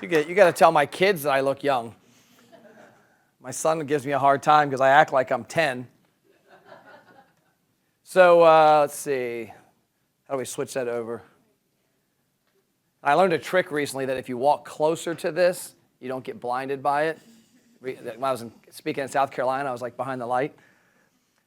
You got to tell my kids that I look young. My son gives me a hard time because I act like I'm 10. So let's see. How do we switch that over? I learned a trick recently that if you walk closer to this, you don't get blinded by it. When I was speaking in South Carolina, I was like behind the light.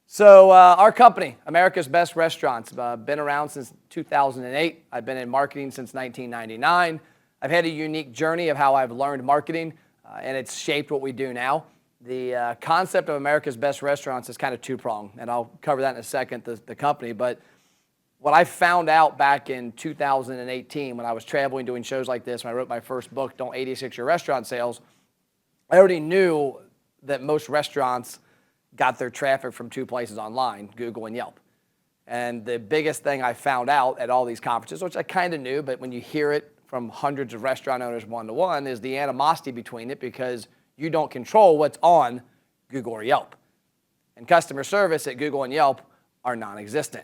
So our company, America's Best Restaurants, been around since 2008. I've been in marketing since 1999. I've had a unique journey of how I've learned marketing, and it's shaped what we do now. The concept of America's Best Restaurants is kind of two-pronged, and I'll cover that in a second, the company. But what I found out back in 2018 when I was traveling doing shows like this, when I wrote my first book, Don't 86 Your Restaurant Sales, I already knew that most restaurants got their traffic from two places online, Google and Yelp. And the biggest thing I found out at all these conferences, which I kind of knew, but when you hear it from hundreds of restaurant owners one-to-one, is the animosity between it because you don't control what's on Google or Yelp. And customer service at Google and Yelp are non-existent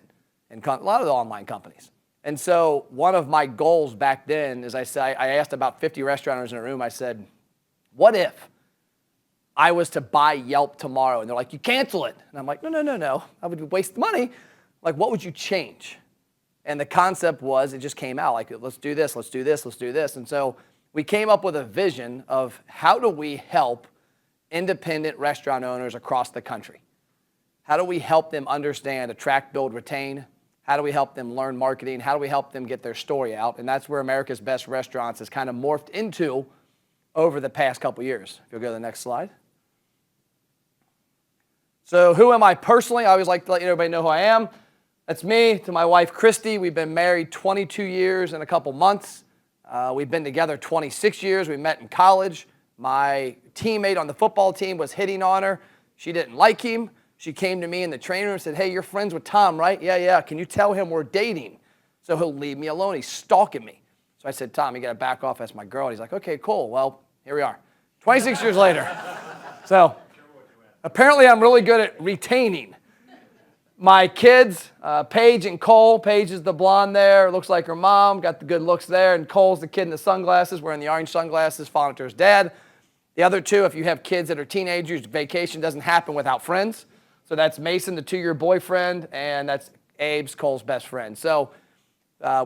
in a lot of the online companies. And so one of my goals back then is I asked about 50 restaurant owners in a room, I said, what if I was to buy Yelp tomorrow? And they're like, you cancel it. And I'm like, no. I would waste money. Like, what would you change? And the concept was, it just came out, like, let's do this, let's do this, let's do this. And so we came up with a vision of how do we help independent restaurant owners across the country? How do we help them understand, attract, build, retain? How do we help them learn marketing? How do we help them get their story out? And that's where America's Best Restaurants has kind of morphed into over the past couple years. If you'll go to the next slide. So who am I personally? I always like to let everybody know who I am. That's me, to my wife, Christy. We've been married 22 years and a couple months. We've been together 26 years. We met in college. My teammate on the football team was hitting on her. She didn't like him. She came to me in the training room and said, hey, you're friends with Tom, right? Yeah. Can you tell him we're dating? So he'll leave me alone. He's stalking me. So I said, Tom, you got to back off. That's my girl. He's like, okay, cool. Well, here we are. 26 years later. So apparently I'm really good at retaining. My kids, Paige and Cole. Paige is the blonde there. Looks like her mom. Got the good looks there. And Cole's the kid in the sunglasses, wearing the orange sunglasses, following after his dad. The other two, if you have kids that are teenagers, vacation doesn't happen without friends. So that's Mason, the 2-year boyfriend, and that's Abe's, Cole's best friend. So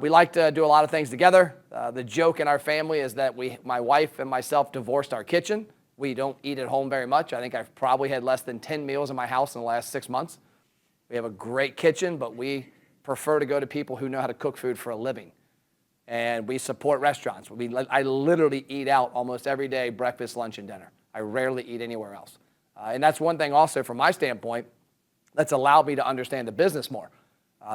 we like to do a lot of things together. The joke in our family is that my wife and myself divorced our kitchen. We don't eat at home very much. I think I've probably had less than 10 meals in my house in the last 6 months. We have a great kitchen, but we prefer to go to people who know how to cook food for a living. And we support restaurants. I literally eat out almost every day, breakfast, lunch, and dinner. I rarely eat anywhere else. And that's one thing also from my standpoint that's allowed me to understand the business more.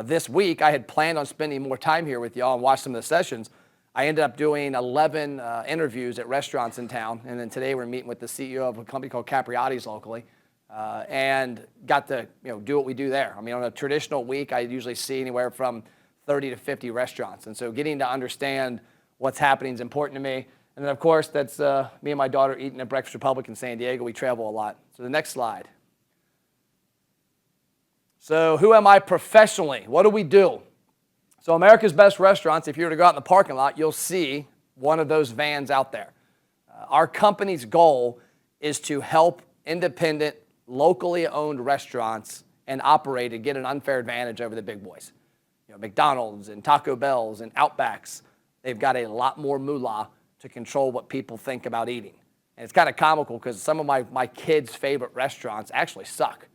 This week, I had planned on spending more time here with y'all and watch some of the sessions. I ended up doing 11 interviews at restaurants in town, and then today we're meeting with the CEO of a company called Capriotti's locally, and got to do what we do there. I mean, on a traditional week, I usually see anywhere from 30 to 50 restaurants, and so getting to understand what's happening is important to me. And then, of course, that's me and my daughter eating at Breakfast Republic in San Diego. We travel a lot. So the next slide. So who am I professionally? What do we do? So America's Best Restaurants, if you were to go out in the parking lot, you'll see one of those vans out there. Our company's goal is to help independent, locally owned restaurants and operate and get an unfair advantage over the big boys. McDonald's and Taco Bell's and Outbacks, they've got a lot more moolah to control what people think about eating. And it's kind of comical because some of my kids' favorite restaurants actually suck.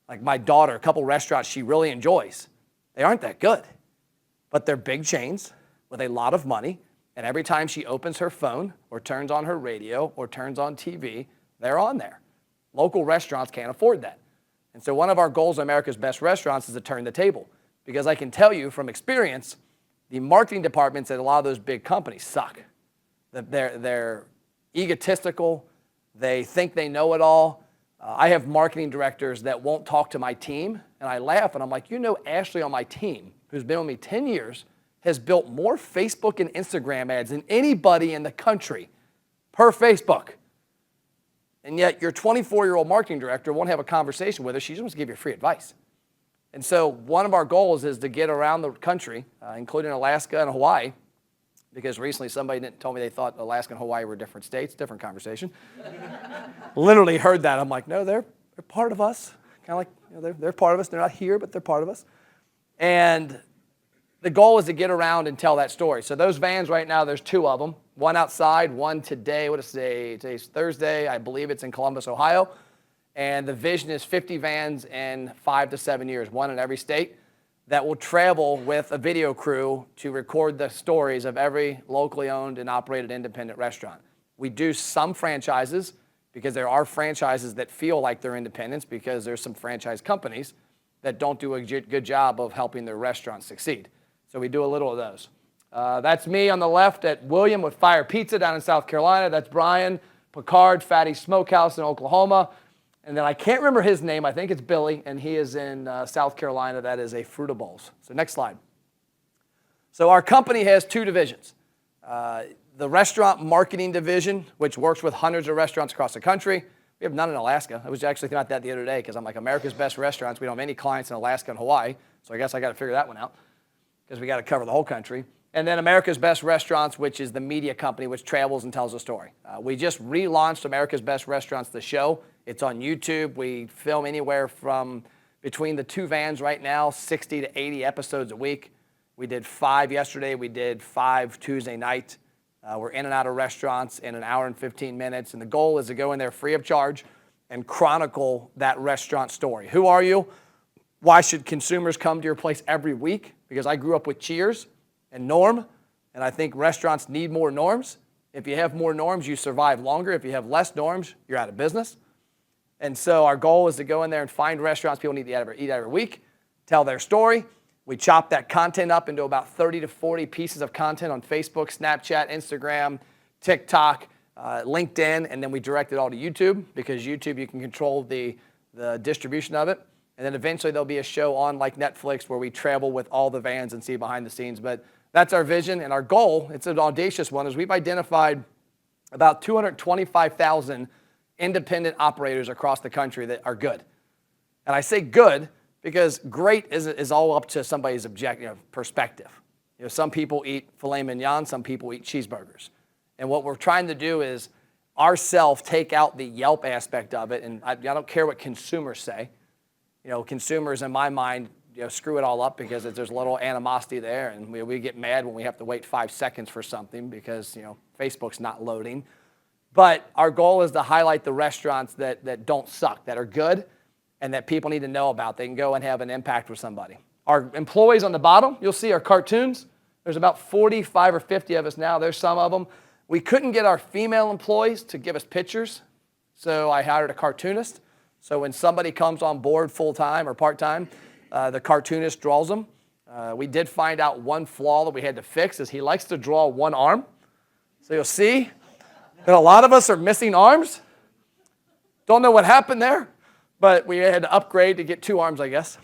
Like my daughter, a couple restaurants she really enjoys, they aren't that good. But they're big chains with a lot of money, and every time she opens her phone or turns on her radio or turns on TV, they're on there. Local restaurants can't afford that. And so one of our goals at America's Best Restaurants is to turn the table. Because I can tell you from experience, the marketing departments at a lot of those big companies suck. They're egotistical. They think they know it all. I have marketing directors that won't talk to my team, and I laugh, and I'm like, Ashley on my team, who's been with me 10 years, has built more Facebook and Instagram ads than anybody in the country per Facebook. And yet your 24-year-old marketing director won't have a conversation with her. She just wants to give you free advice. And so one of our goals is to get around the country, including Alaska and Hawaii, because recently somebody told me they thought Alaska and Hawaii were different states, different conversation. Literally heard that. I'm like, no, they're part of us. Kind of like, they're part of us. They're not here, but they're part of us. And the goal is to get around and tell that story. So those vans right now, there's 2 of them. One outside, one today. What is today? Today's Thursday. I believe it's in Columbus, Ohio. And the vision is 50 vans in 5 to 7 years, one in every state, that will travel with a video crew to record the stories of every locally owned and operated independent restaurant. We do some franchises because there are franchises that feel like they're independents because there's some franchise companies that don't do a good job of helping their restaurants succeed. So we do a little of those. That's me on the left at William with Fire Pizza down in South Carolina. That's Brian Picard, Fatty Smokehouse in Oklahoma. And then I can't remember his name. I think it's Billy, and he is in South Carolina. That is a Fruitables. So next slide. So our company has 2 divisions. The restaurant marketing division, which works with hundreds of restaurants across the country. We have none in Alaska. I was actually thinking about that the other day because I'm like, America's best restaurants. We don't have any clients in Alaska and Hawaii, so I guess I got to figure that one out because we got to cover the whole country. And then America's Best Restaurants, which is the media company which travels and tells a story. We just relaunched America's Best Restaurants, the show. It's on YouTube. We film anywhere from between the 2 vans right now, 60 to 80 episodes a week. We did 5 yesterday. We did 5 Tuesday night. We're in and out of restaurants in an hour and 15 minutes. And the goal is to go in there free of charge and chronicle that restaurant story. Who are you? Why should consumers come to your place every week? Because I grew up with Cheers and Norm, and I think restaurants need more norms. If you have more norms, you survive longer. If you have less norms, you're out of business. And so our goal is to go in there and find restaurants people need to eat every week, tell their story. We chop that content up into about 30 to 40 pieces of content on Facebook, Snapchat, Instagram, TikTok, LinkedIn, and then we direct it all to YouTube because YouTube, you can control the distribution of it. And then eventually there'll be a show on like Netflix where we travel with all the vans and see behind the scenes. But that's our vision and our goal. It's an audacious one, is we've identified about 225,000 independent operators across the country that are good. And I say good because great is all up to somebody's perspective. Some people eat filet mignon, some people eat cheeseburgers. And what we're trying to do is ourselves take out the Yelp aspect of it. And I don't care what consumers say. Consumers in my mind, screw it all up because there's a little animosity there, and we get mad when we have to wait 5 seconds for something because Facebook's not loading. But our goal is to highlight the restaurants that don't suck, that are good, and that people need to know about. They can go and have an impact with somebody. Our employees on the bottom, you'll see our cartoons. There's about 45 or 50 of us now. There's some of them. We couldn't get our female employees to give us pictures, so I hired a cartoonist. So when somebody comes on board full-time or part-time, the cartoonist draws them. We did find out one flaw that we had to fix is he likes to draw one arm. So you'll see that a lot of us are missing arms. Don't know what happened there, but we had to upgrade to get 2 arms, I guess.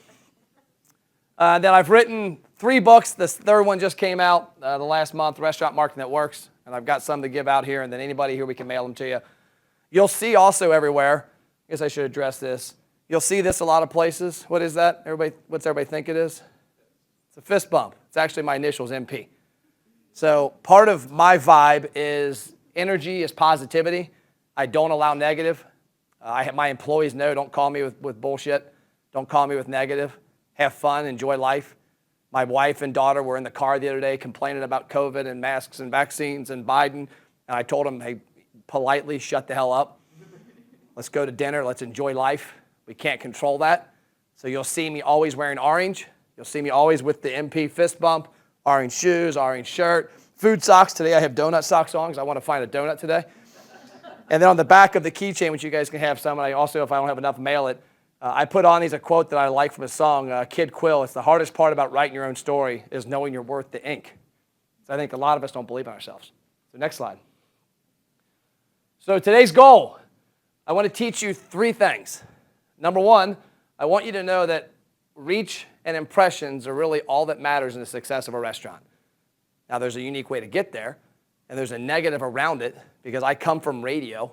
Then I've written 3 books. This 3rd one just came out the last month, Restaurant Marketing That Works. And I've got some to give out here, and then anybody here, we can mail them to you. You'll see also everywhere, I guess I should address this. You'll see this a lot of places. What is that? What's everybody think it is? It's a fist bump. It's actually my initials, MP. So part of my vibe is energy is positivity. I don't allow negative. My employees know, don't call me with bullshit. Don't call me with negative. Have fun, enjoy life. My wife and daughter were in the car the other day complaining about COVID and masks and vaccines and Biden. And I told them, hey, politely shut the hell up. Let's go to dinner. Let's enjoy life. We can't control that. So you'll see me always wearing orange. You'll see me always with the MP fist bump, orange shoes, orange shirt, food socks. Today I have donut socks on because I want to find a donut today. And then on the back of the keychain, which you guys can have some, and I also, if I don't have enough, mail it. I put on these a quote that I like from a song, Kid Quill. It's the hardest part about writing your own story is knowing you're worth the ink. So I think a lot of us don't believe in ourselves. So next slide. So today's goal, I want to teach you 3 things. Number 1, I want you to know that reach and impressions are really all that matters in the success of a restaurant. Now, there's a unique way to get there, and there's a negative around it because I come from radio,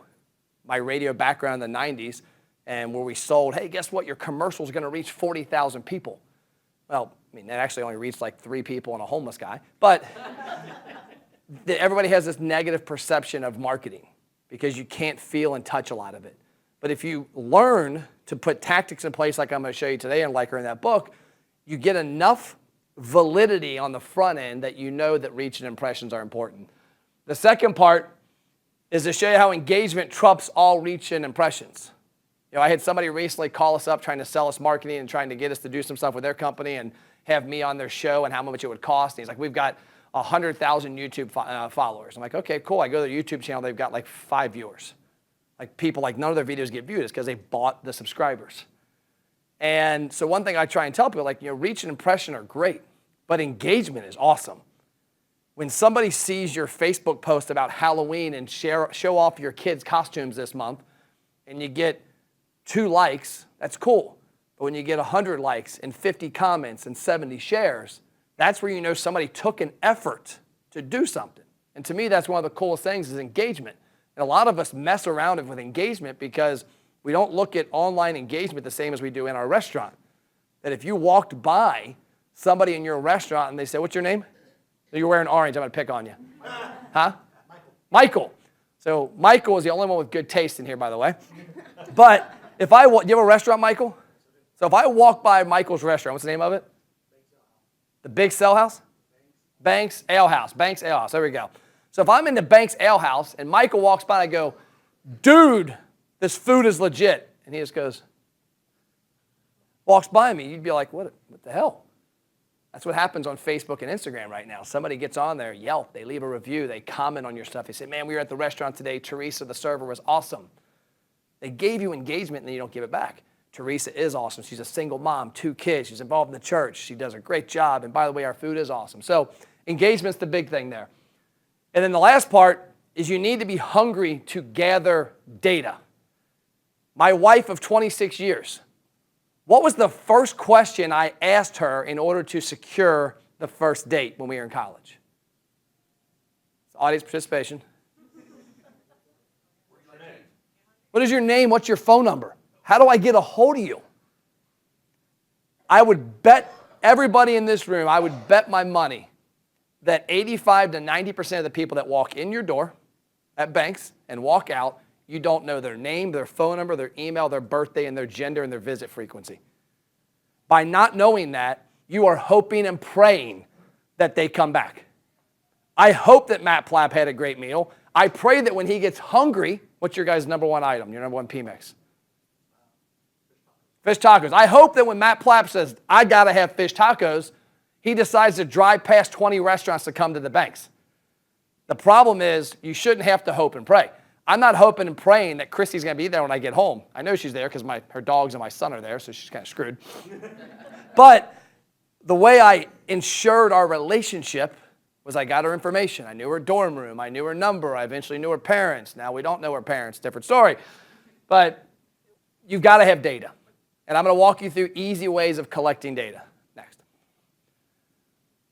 my radio background in the 90s, and where we sold, hey, guess what? Your commercial is going to reach 40,000 people. Well, I mean, that actually only reached like 3 people and a homeless guy. But everybody has this negative perception of marketing because you can't feel and touch a lot of it. But if you learn to put tactics in place like I'm going to show you today and like are in that book, you get enough validity on the front end that you know that reach and impressions are important. The second part is to show you how engagement trumps all reach and impressions. I had somebody recently call us up trying to sell us marketing and trying to get us to do some stuff with their company and have me on their show and how much it would cost. And he's like, we've got 100,000 YouTube followers. I'm like, okay, cool. I go to their YouTube channel. They've got like 5 viewers. Like people, like none of their videos get viewed. It's because they bought the subscribers. And so one thing I try and tell people, like, reach and impression are great, but engagement is awesome. When somebody sees your Facebook post about Halloween and show off your kids' costumes this month, and you get 2 likes, that's cool. But when you get 100 likes and 50 comments and 70 shares, that's where you know somebody took an effort to do something. And to me, that's one of the coolest things is engagement. And a lot of us mess around with engagement because we don't look at online engagement the same as we do in our restaurant. That if you walked by somebody in your restaurant and they say, what's your name? You're wearing orange, I'm going to pick on you. Huh? Michael. So Michael is the only one with good taste in here, by the way. But if do you have a restaurant, Michael? So if I walk by Michael's restaurant, what's the name of it? The Big Cell House? Banks Ale House. Banks Ale House. There we go. So if I'm in the Banks Ale House and Michael walks by and I go, dude, this food is legit. And he just goes, walks by me, you'd be like, what the hell? That's what happens on Facebook and Instagram right now. Somebody gets on there, Yelp, they leave a review, they comment on your stuff. They say, man, we were at the restaurant today. Teresa, the server, was awesome. They gave you engagement and then you don't give it back. Teresa is awesome. She's a single mom, 2 kids. She's involved in the church. She does a great job. And by the way, our food is awesome. So engagement's the big thing there. And then the last part is you need to be hungry to gather data. My wife of 26 years, what was the first question I asked her in order to secure the first date when we were in college? It's audience participation. What is your name? What's your phone number? How do I get a hold of you? I would bet everybody in this room, I would bet my money that 85 to 90% of the people that walk in your door at Banks and walk out, you don't know their name, their phone number, their email, their birthday, and their gender and their visit frequency. By not knowing that, you are hoping and praying that they come back. I hope that Matt Plapp had a great meal. I pray that when he gets hungry, what's your guys' number one item, your number one P-mix? Fish tacos. I hope that when Matt Plapp says, I got to have fish tacos, he decides to drive past 20 restaurants to come to the Banks. The problem is you shouldn't have to hope and pray. I'm not hoping and praying that Christy's going to be there when I get home. I know she's there because her dogs and my son are there, so she's kind of screwed. But the way I ensured our relationship was I got her information. I knew her dorm room. I knew her number. I eventually knew her parents. Now we don't know her parents. Different story. But you've got to have data. And I'm going to walk you through easy ways of collecting data. Next.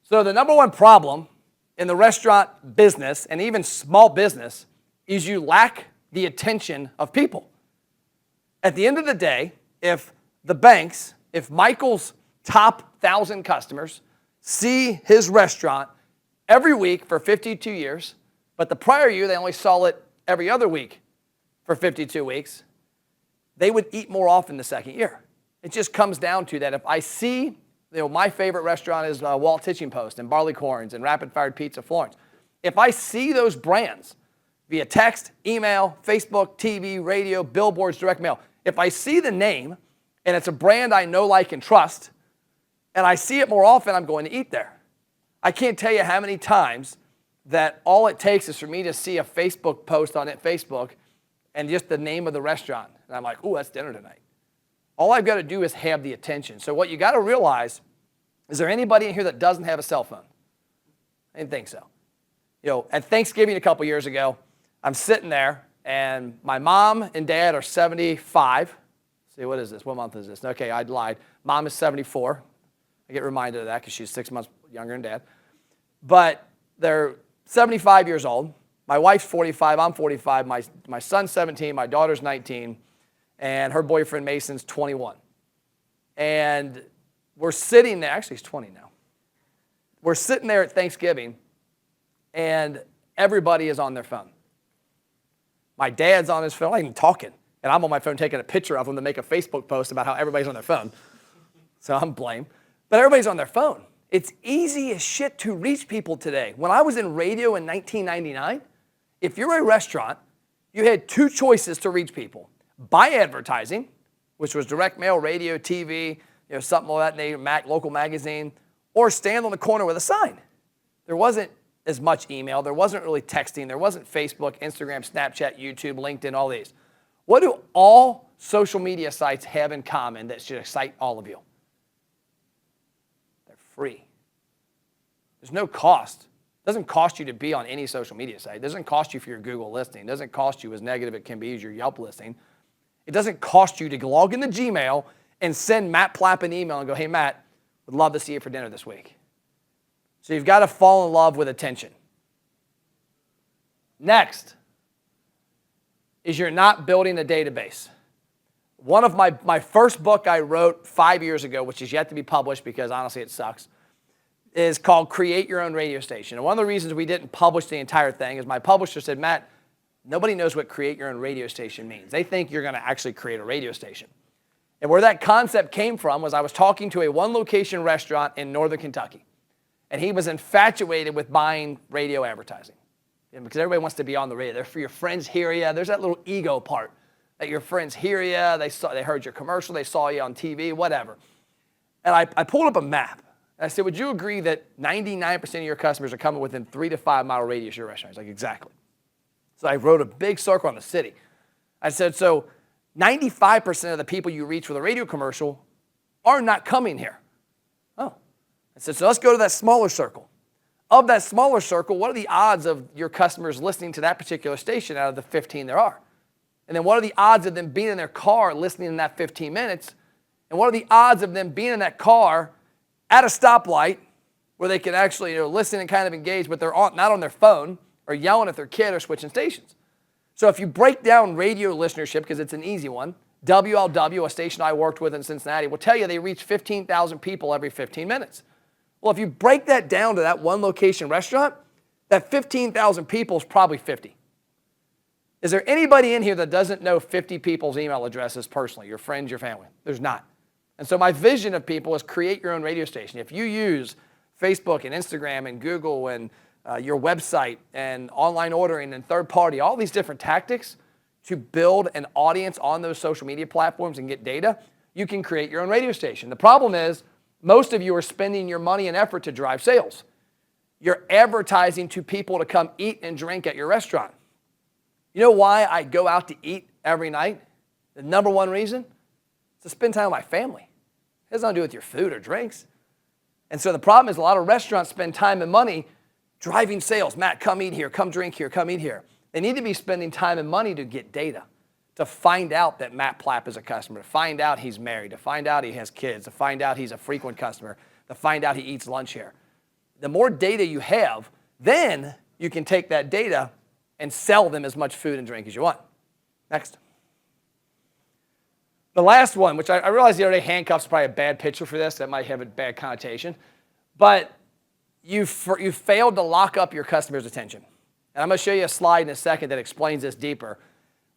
So the number one problem in the restaurant business and even small business is you lack the attention of people. At the end of the day, if the Banks, if Michael's top 1,000 customers see his restaurant every week for 52 years, but the prior year they only saw it every other week for 52 weeks, they would eat more often the second year. It just comes down to that if I see, my favorite restaurant is Walt Hitching Post and Barleycorns and Rapid Fired Pizza Florence. If I see those brands via text, email, Facebook, TV, radio, billboards, direct mail, if I see the name and it's a brand I know, like, and trust, and I see it more often, I'm going to eat there. I can't tell you how many times that all it takes is for me to see a Facebook post on Facebook and just the name of the restaurant. And I'm like, ooh, that's dinner tonight. All I've got to do is have the attention. So what you got to realize, is there anybody in here that doesn't have a cell phone? I didn't think so. At Thanksgiving a couple years ago, I'm sitting there, and my mom and dad are 75. See, what is this? What month is this? Okay, I lied. Mom is 74. I get reminded of that because she's 6 months younger than Dad. But they're 75 years old. My wife's 45. I'm 45. My son's 17. My daughter's 19. And her boyfriend, Mason's 21. And we're sitting there. Actually, he's 20 now. We're sitting there at Thanksgiving, and everybody is on their phone. My dad's on his phone, I'm even talking, and I'm on my phone taking a picture of him to make a Facebook post about how everybody's on their phone. So I'm blamed. But everybody's on their phone. It's easy as shit to reach people today. When I was in radio in 1999, if you're a restaurant, you had two choices to reach people. Buy advertising, which was direct mail, radio, TV, something like that, native local magazine, or stand on the corner with a sign. There wasn't as much email. There wasn't really texting. There wasn't Facebook, Instagram, Snapchat, YouTube, LinkedIn, all these. What do all social media sites have in common that should excite all of you? They're free. There's no cost. It doesn't cost you to be on any social media site. It doesn't cost you for your Google listing. It doesn't cost you, as negative it can be, as your Yelp listing. It doesn't cost you to log into Gmail and send Matt Plapp an email and go, hey, Matt, would love to see you for dinner this week. So you've got to fall in love with attention. Next is you're not building a database. One of my first book I wrote 5 years ago, which is yet to be published because honestly it sucks, is called Create Your Own Radio Station. And one of the reasons we didn't publish the entire thing is my publisher said, Matt, nobody knows what create your own radio station means. They think you're going to actually create a radio station. And where that concept came from was I was talking to a one-location restaurant in northern Kentucky. And he was infatuated with buying radio advertising. Because everybody wants to be on the radio. Your friends hear you. There's that little ego part that your friends hear you. They heard your commercial. They saw you on TV, whatever. And I pulled up a map. And I said, would you agree that 99% of your customers are coming within 3 to 5 mile radius of your restaurant? He's like, exactly. So I wrote a big circle on the city. I said, so 95% of the people you reach with a radio commercial are not coming here. Oh. I said, so let's go to that smaller circle. Of that smaller circle, what are the odds of your customers listening to that particular station out of the 15 there are? And then what are the odds of them being in their car listening in that 15 minutes? And what are the odds of them being in that car at a stoplight where they can actually listen and kind of engage, but they're not on their phone or yelling at their kid or switching stations? So if you break down radio listenership, because it's an easy one, WLW, a station I worked with in Cincinnati, will tell you they reach 15,000 people every 15 minutes. Well, if you break that down to that one location restaurant, that 15,000 people is probably 50. Is there anybody in here that doesn't know 50 people's email addresses personally, your friends, your family? There's not. And so my vision of people is create your own radio station. If you use Facebook and Instagram and Google and your website and online ordering and third party, all these different tactics to build an audience on those social media platforms and get data, you can create your own radio station. The problem is most of you are spending your money and effort to drive sales. You're advertising to people to come eat and drink at your restaurant. You know why I go out to eat every night? The number one reason? It's to spend time with my family. It has nothing to do with your food or drinks. And so the problem is a lot of restaurants spend time and money driving sales. Matt, come eat here, come drink here, come eat here. They need to be spending time and money to get data, to find out that Matt Plapp is a customer, to find out he's married, to find out he has kids, to find out he's a frequent customer, to find out he eats lunch here. The more data you have, then you can take that data and sell them as much food and drink as you want. Next. The last one, which I realize the other day handcuffs is probably a bad picture for this. That might have a bad connotation. But you failed to lock up your customer's attention. And I'm going to show you a slide in a second that explains this deeper.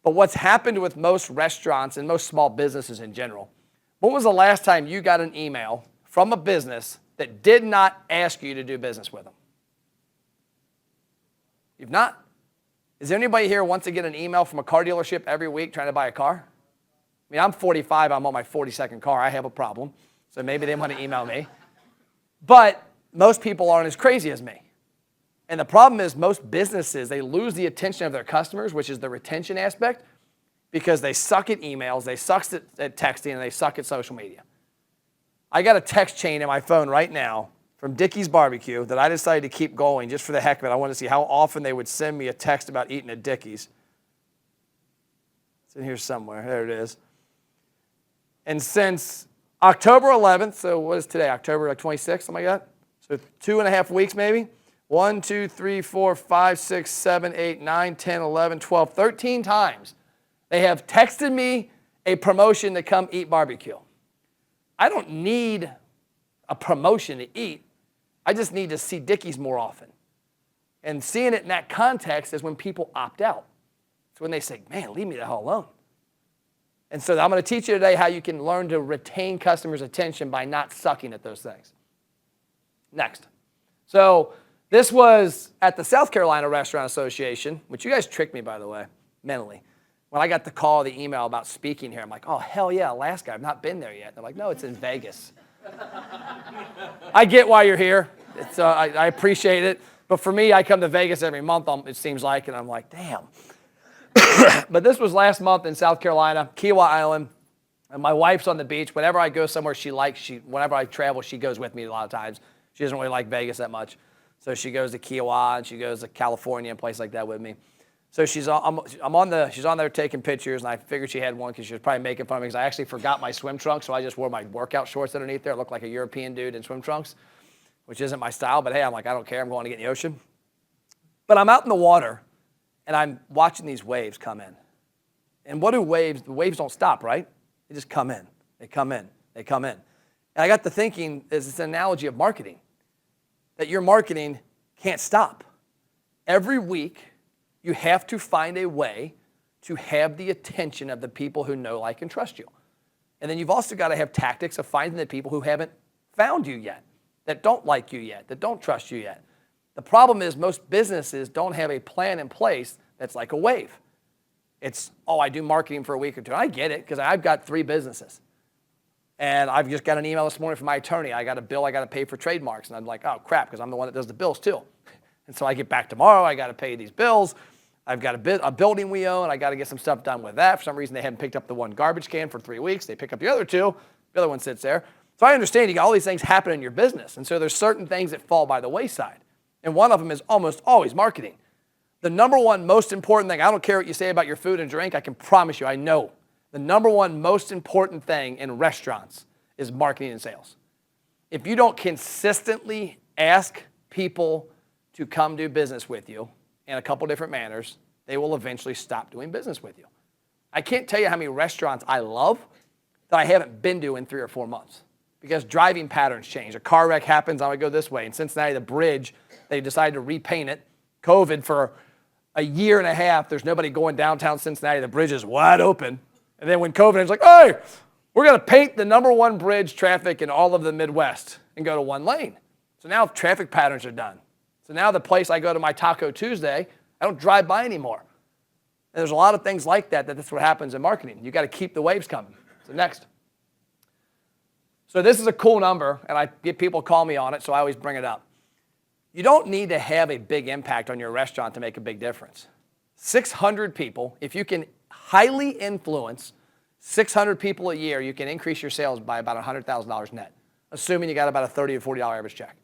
But what's happened with most restaurants and most small businesses in general, when was the last time you got an email from a business that did not ask you to do business with them? You've not? Is there anybody here who wants to get an email from a car dealership every week trying to buy a car? I mean, I'm 45. I'm on my 42nd car. I have a problem. So maybe they want to email me. But most people aren't as crazy as me. And the problem is most businesses, they lose the attention of their customers, which is the retention aspect, because they suck at emails, they suck at texting, and they suck at social media. I got a text chain in my phone right now from Dickey's Barbecue that I decided to keep going just for the heck of it. I wanted to see how often they would send me a text about eating at Dickey's. It's in here somewhere. There it is. And since October 11th, so what is today? October 26th, something like that? So 2.5 weeks maybe? 1, 2, 3, 4, 5, 6, 7, 8, 9, 10, 11, 12, 13 times they have texted me a promotion to come eat barbecue. I don't need a promotion to eat. I just need to see Dickey's more often. And seeing it in that context is when people opt out. It's when they say, man, leave me the hell alone. And so I'm going to teach you today how you can learn to retain customers' attention by not sucking at those things. Next. So this was at the South Carolina Restaurant Association, which you guys tricked me, by the way, mentally. When I got the call, the email about speaking here, I'm like, oh, hell yeah, Alaska. I've not been there yet. They're like, no, it's in Vegas. I get why you're here. I appreciate it. But for me, I come to Vegas every month, it seems like, and I'm like, damn. But this was last month in South Carolina, Kiawah Island, and my wife's on the beach. Whenever I go somewhere she likes, whenever I travel, she goes with me a lot of times. She doesn't really like Vegas that much. So she goes to Kiawah, and she goes to California and places like that with me. So she's on there taking pictures, and I figured she had one because she was probably making fun of me because I actually forgot my swim trunks, so I just wore my workout shorts underneath there. I looked like a European dude in swim trunks, which isn't my style, but hey, I'm like, I don't care. I'm going to get in the ocean. But I'm out in the water, and I'm watching these waves come in. And what do waves? The waves don't stop, right? They just come in. They come in. They come in. And I got to thinking, it's an analogy of marketing, that your marketing can't stop. Every week, you have to find a way to have the attention of the people who know, like, and trust you. And then you've also got to have tactics of finding the people who haven't found you yet, that don't like you yet, that don't trust you yet. The problem is most businesses don't have a plan in place that's like a wave. It's, oh, I do marketing for a week or two. I get it because I've got 3 businesses. And I've just got an email this morning from my attorney. I got a bill I got to pay for trademarks. And I'm like, oh, crap, because I'm the one that does the bills too. And so I get back tomorrow. I got to pay these bills. I've got a building we own. I got to get some stuff done with that. For some reason, they haven't picked up the one garbage can for 3 weeks. They pick up the other 2. The other one sits there. So I understand you got all these things happening in your business. And so there's certain things that fall by the wayside. And one of them is almost always marketing. The number one most important thing, I don't care what you say about your food and drink, I can promise you, I know. The number one most important thing in restaurants is marketing and sales. If you don't consistently ask people to come do business with you in a couple different manners, they will eventually stop doing business with you. I can't tell you how many restaurants I love that I haven't been to in 3 or 4 months because driving patterns change. A car wreck happens, I would go this way. In Cincinnati, the bridge, they decided to repaint it. COVID for a year and a half, there's nobody going downtown Cincinnati. The bridge is wide open. And then when COVID, it's like, hey, we're going to paint the number 1 bridge traffic in all of the Midwest and go to 1 lane. So now traffic patterns are done. So now the place I go to my Taco Tuesday, I don't drive by anymore. And there's a lot of things like that that's what happens in marketing. You got to keep the waves coming. So next. So this is a cool number, and I get people call me on it, so I always bring it up. You don't need to have a big impact on your restaurant to make a big difference. 600 people, if you can highly influence 600 people a year, you can increase your sales by about $100,000 net, assuming you got about a $30 to $40 average check.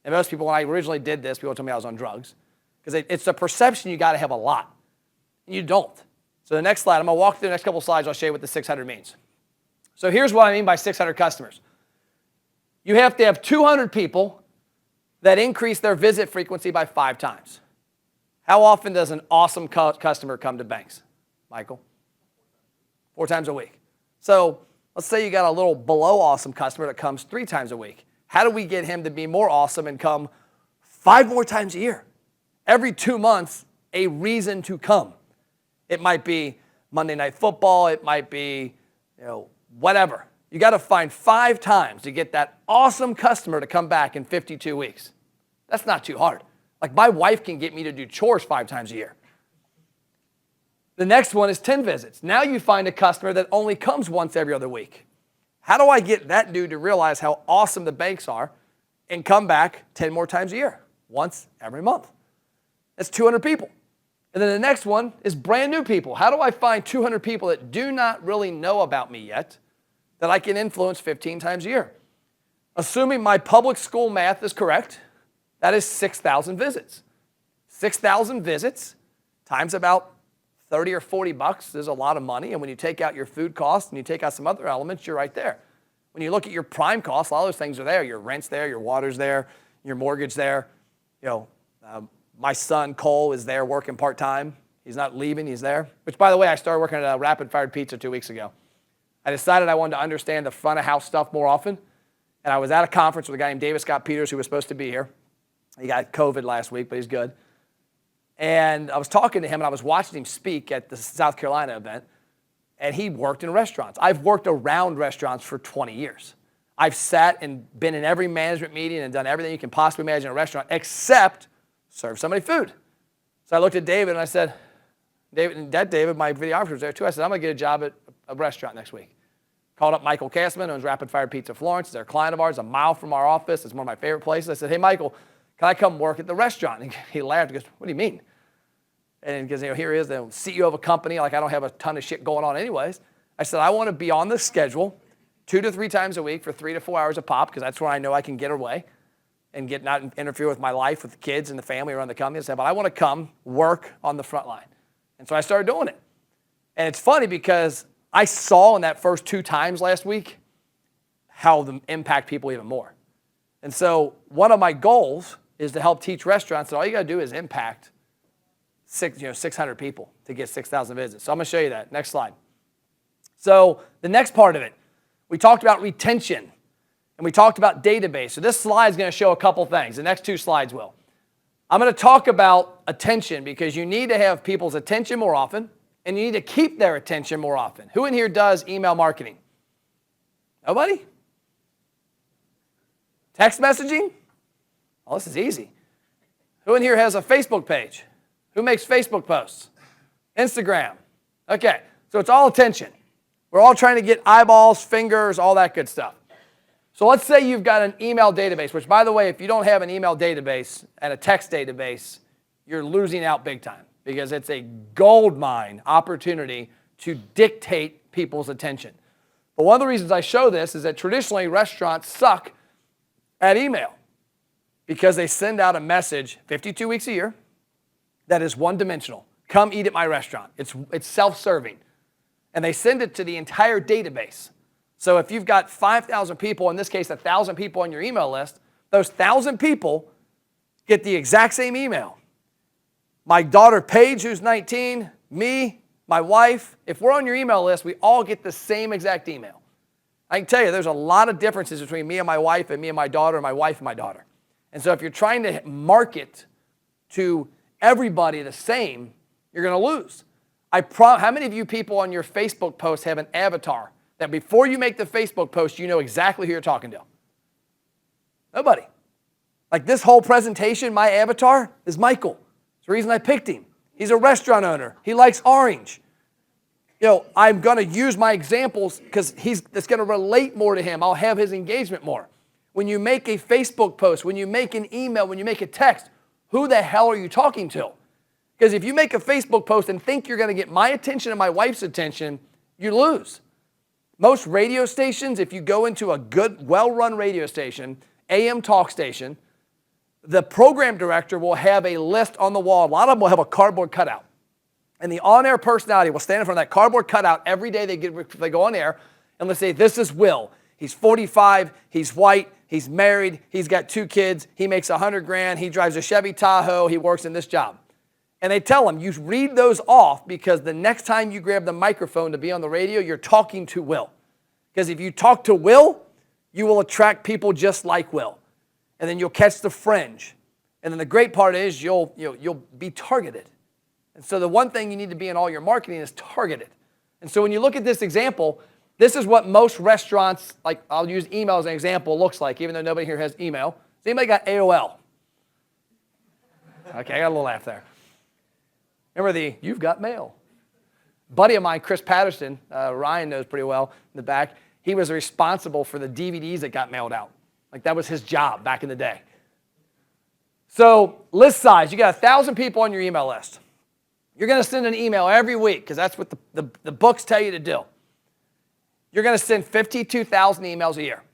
And most people, when I originally did this, people told me I was on drugs. Because it's a perception you got to have a lot. And you don't. So the next slide, I'm going to walk through the next couple slides. I'll show you what the 600 means. So here's what I mean by 600 customers. You have to have 200 people that increase their visit frequency by 5 times. How often does an awesome customer come to Banks, Michael? 4 times a week. So let's say you got a little below awesome customer that comes 3 times a week. How do we get him to be more awesome and come 5 more times a year? Every 2 months, a reason to come. It might be Monday Night Football. It might be, whatever. You got to find 5 times to get that awesome customer to come back in 52 weeks. That's not too hard. Like my wife can get me to do chores 5 times a year. The next one is 10 visits. Now you find a customer that only comes once every other week. How do I get that dude to realize how awesome the Banks are and come back 10 more times a year, once every month? That's 200 people. And then the next one is brand new people. How do I find 200 people that do not really know about me yet that I can influence 15 times a year? Assuming my public school math is correct, that is 6,000 visits. 6,000 visits times about 30 or 40 bucks is a lot of money. And when you take out your food costs and you take out some other elements, you're right there. When you look at your prime costs, all those things are there. Your rent's there, your water's there, your mortgage there. My son, Cole, is there working part-time. He's not leaving, he's there. Which, by the way, I started working at a rapid-fired pizza 2 weeks ago. I decided I wanted to understand the front-of-house stuff more often. And I was at a conference with a guy named David Scott Peters who was supposed to be here. He got COVID last week, but he's good. And I was talking to him, and I was watching him speak at the South Carolina event, and he worked in restaurants. I've worked around restaurants for 20 years. I've sat and been in every management meeting and done everything you can possibly imagine in a restaurant except serve somebody food. So I looked at David, and I said, David, my videographer was there too. I said, I'm going to get a job at a restaurant next week. Called up Michael Kassman, who owns Rapid Fire Pizza Florence. They're a client of ours, a mile from our office. It's one of my favorite places. I said, hey, Michael, can I come work at the restaurant? And he laughed. He goes, what do you mean? And because here he is, the CEO of a company. Like, I don't have a ton of shit going on anyways. I said, I want to be on the schedule 2 to 3 times a week for 3 to 4 hours a pop, because that's where I know I can get away and not interfere with my life, with the kids and the family around the company. I said, but I want to come work on the front line. And so I started doing it. And it's funny because I saw in that first 2 times last week how to impact people even more. And so one of my goals is to help teach restaurants that all you got to do is impact 600 people to get 6,000 visits. So I'm going to show you that. Next slide. So the next part of it, we talked about retention, and we talked about database. So this slide is going to show a couple things. The next 2 slides will. I'm going to talk about attention, because you need to have people's attention more often, and you need to keep their attention more often. Who in here does email marketing? Nobody? Text messaging? Oh, this is easy. Who in here has a Facebook page? Who makes Facebook posts? Instagram. Okay, so it's all attention. We're all trying to get eyeballs, fingers, all that good stuff. So let's say you've got an email database, which, by the way, if you don't have an email database and a text database, you're losing out big time, because it's a gold mine opportunity to dictate people's attention. But one of the reasons I show this is that traditionally restaurants suck at email, because they send out a message 52 weeks a year that is one-dimensional. Come eat at my restaurant. It's self-serving. And they send it to the entire database. So if you've got 5,000 people, in this case 1,000 people on your email list, those 1,000 people get the exact same email. My daughter Paige, who's 19, me, my wife, if we're on your email list, we all get the same exact email. I can tell you there's a lot of differences between me and my wife, and me and my daughter, and my wife and my daughter. And so if you're trying to market to everybody the same, you're going to lose. How many of you people on your Facebook post have an avatar that before you make the Facebook post, you know exactly who you're talking to? Nobody. Like this whole presentation, my avatar is Michael. It's the reason I picked him. He's a restaurant owner. He likes orange. I'm going to use my examples because it's going to relate more to him. I'll have his engagement more. When you make a Facebook post, when you make an email, when you make a text, who the hell are you talking to? Because if you make a Facebook post and think you're going to get my attention and my wife's attention, you lose. Most radio stations, if you go into a good, well-run radio station, AM talk station, the program director will have a list on the wall. A lot of them will have a cardboard cutout. And the on-air personality will stand in front of that cardboard cutout every day they go on air, and let's say, this is Will. He's 45, he's white, he's married, he's got 2 kids, he makes $100,000, he drives a Chevy Tahoe, he works in this job. And they tell them, you read those off, because the next time you grab the microphone to be on the radio, you're talking to Will. Because if you talk to Will, you will attract people just like Will. And then you'll catch the fringe. And then the great part is you'll be targeted. And so the one thing you need to be in all your marketing is targeted. And so when you look at this example, this is what most restaurants, like I'll use email as an example, looks like, even though nobody here has email. Has anybody got AOL? Okay, I got a little laugh there. Remember you've got mail. Buddy of mine, Chris Patterson, Ryan knows pretty well in the back, he was responsible for the DVDs that got mailed out. Like that was his job back in the day. So list size, you got 1,000 people on your email list. You're going to send an email every week, because that's what the books tell you to do. You're going to send 52,000 emails a year.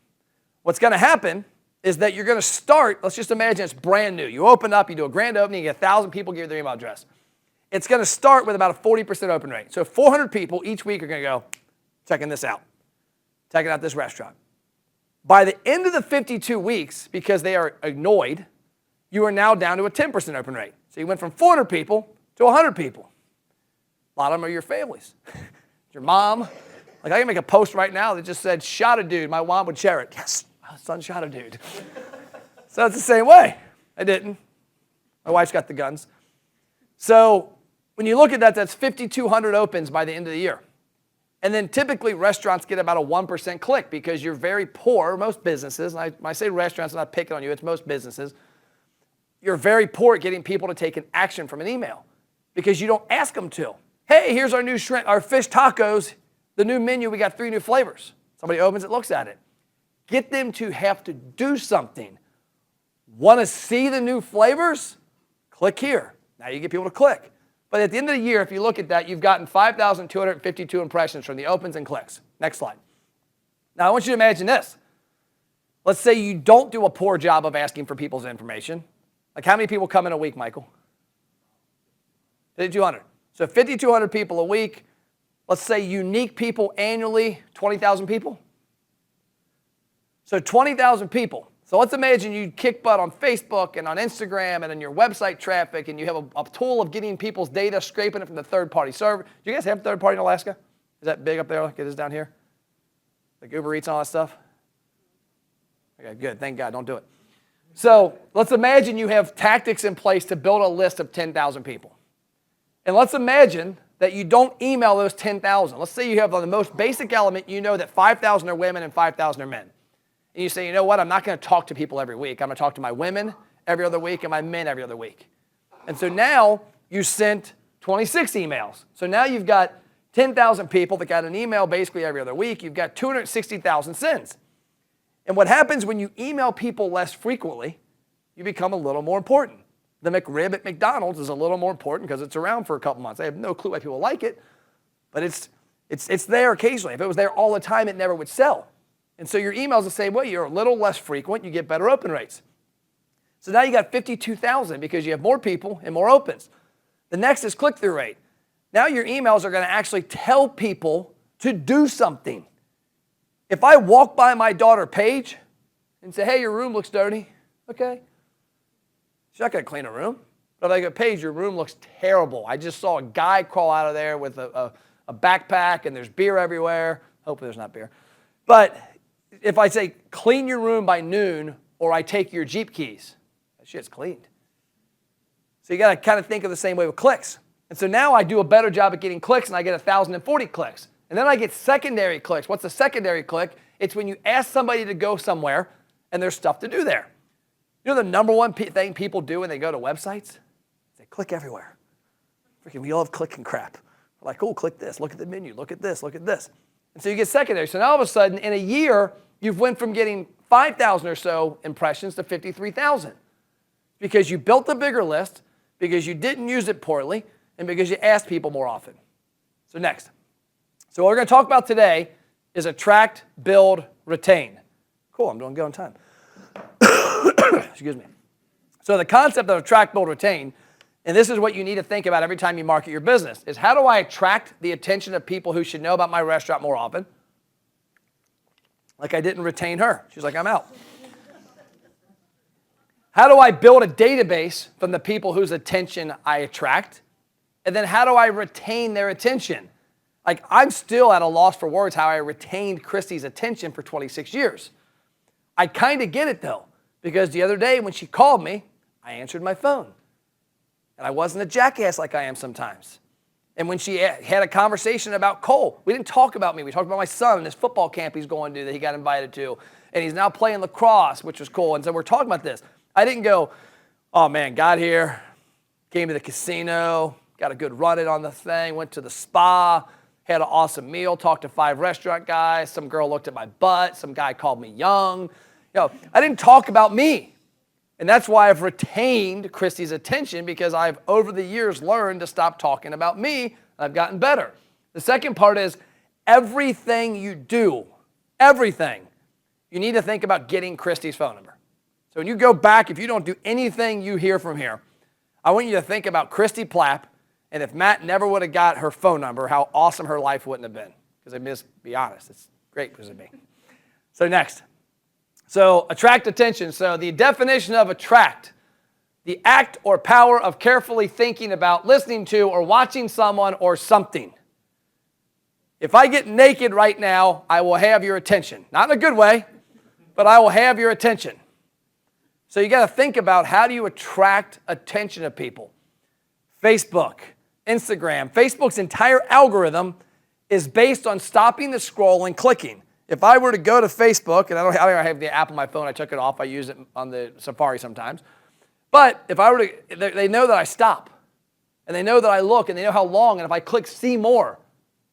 What's going to happen is that you're going to start, let's just imagine it's brand new. You open up, you do a grand opening, you get 1,000 people give you their email address. It's going to start with about a 40% open rate. So 400 people each week are going to go, checking this out, checking out this restaurant. By the end of the 52 weeks, because they are annoyed, you are now down to a 10% open rate. So you went from 400 people to 100 people. A lot of them are your families. Your mom. Like I can make a post right now that just said, shot a dude. My mom would share it. Yes, my son shot a dude. So it's the same way. I didn't. My wife's got the guns. So when you look at that, that's 5,200 opens by the end of the year. And then typically restaurants get about a 1% click because you're very poor, most businesses, and when I say restaurants, I'm not picking on you, it's most businesses, you're very poor at getting people to take an action from an email because you don't ask them to. Hey, here's our new shrimp, our fish tacos, the new menu, we got 3 new flavors. Somebody opens it, looks at it. Get them to have to do something. Want to see the new flavors? Click here. Now you get people to click. But at the end of the year, if you look at that, you've gotten 5,252 impressions from the opens and clicks. Next slide. Now I want you to imagine this. Let's say you don't do a poor job of asking for people's information. Like how many people come in a week, Michael? 5,200. So 5,200 people a week. Let's say unique people annually, 20,000 people. So 20,000 people. So let's imagine you kick butt on Facebook and on Instagram and on your website traffic, and you have a tool of getting people's data, scraping it from the third-party server. Do you guys have third-party in Alaska? Is that big up there like it is down here? Like Uber Eats and all that stuff? Okay, good. Thank God. Don't do it. So let's imagine you have tactics in place to build a list of 10,000 people. And let's imagine that you don't email those 10,000. Let's say you have on the most basic element, you know that 5,000 are women and 5,000 are men. And you say, you know what, I'm not going to talk to people every week. I'm going to talk to my women every other week and my men every other week. And so now you sent 26 emails. So now you've got 10,000 people that got an email basically every other week. You've got 260,000 sends. And what happens when you email people less frequently, you become a little more important. The McRib at McDonald's is a little more important because it's around for a couple months. I have no clue why people like it, but it's there occasionally. If it was there all the time, it never would sell. And so your email's the same way. You're a little less frequent. You get better open rates. So now you got 52,000 because you have more people and more opens. The next is click-through rate. Now your emails are going to actually tell people to do something. If I walk by my daughter Paige and say, hey, your room looks dirty, okay. She's not going to clean her room. But if I go, Paige, your room looks terrible. I just saw a guy crawl out of there with a backpack and there's beer everywhere. Hopefully there's not beer. But if I say, clean your room by noon, or I take your Jeep keys, that shit's cleaned. So you got to kind of think of the same way with clicks. And so now I do a better job at getting clicks, and I get 1,040 clicks. And then I get secondary clicks. What's a secondary click? It's when you ask somebody to go somewhere, and there's stuff to do there. You know the number one thing people do when they go to websites? They click everywhere. Freaking, we all have clicking crap. We're like, oh, click this, look at the menu, look at this, look at this. And so you get secondary. So now all of a sudden, in a year, you've went from getting 5,000 or so impressions to 53,000 because you built a bigger list, because you didn't use it poorly, and because you asked people more often. So next. So what we're going to talk about today is attract, build, retain. Cool, I'm doing good on time. Excuse me. So the concept of attract, build, retain, and this is what you need to think about every time you market your business, is how do I attract the attention of people who should know about my restaurant more often? Like I didn't retain her. She's like, I'm out. How do I build a database from the people whose attention I attract? And then how do I retain their attention? Like I'm still at a loss for words how I retained Christy's attention for 26 years. I kind of get it though, because the other day when she called me, I answered my phone. And I wasn't a jackass like I am sometimes. And when she had a conversation about Cole, we didn't talk about me. We talked about my son and this football camp he's going to that he got invited to. And he's now playing lacrosse, which was cool. And so we're talking about this. I didn't go, oh man, got here, came to the casino, got a good run-in on the thing, went to the spa, had an awesome meal, talked to 5 restaurant guys, some girl looked at my butt, some guy called me young. You know, I didn't talk about me. And that's why I've retained Christy's attention, because I've, over the years, learned to stop talking about me. I've gotten better. The second part is everything you do, everything, you need to think about getting Christy's phone number. So when you go back, if you don't do anything you hear from here, I want you to think about Christy Plapp, and if Matt never would have got her phone number, how awesome her life wouldn't have been. Because be honest, it's great because of me. So next. So attract attention. So the definition of attract, the act or power of carefully thinking about, listening to, or watching someone or something. If I get naked right now, I will have your attention. Not in a good way, but I will have your attention. So you got to think about, how do you attract attention of people? Facebook, Instagram. Facebook's entire algorithm is based on stopping the scroll and clicking. If I were to go to Facebook, and I don't have the app on my phone, I took it off, I use it on the Safari sometimes. But if I were to, they know that I stop, and they know that I look, and they know how long, and if I click see more,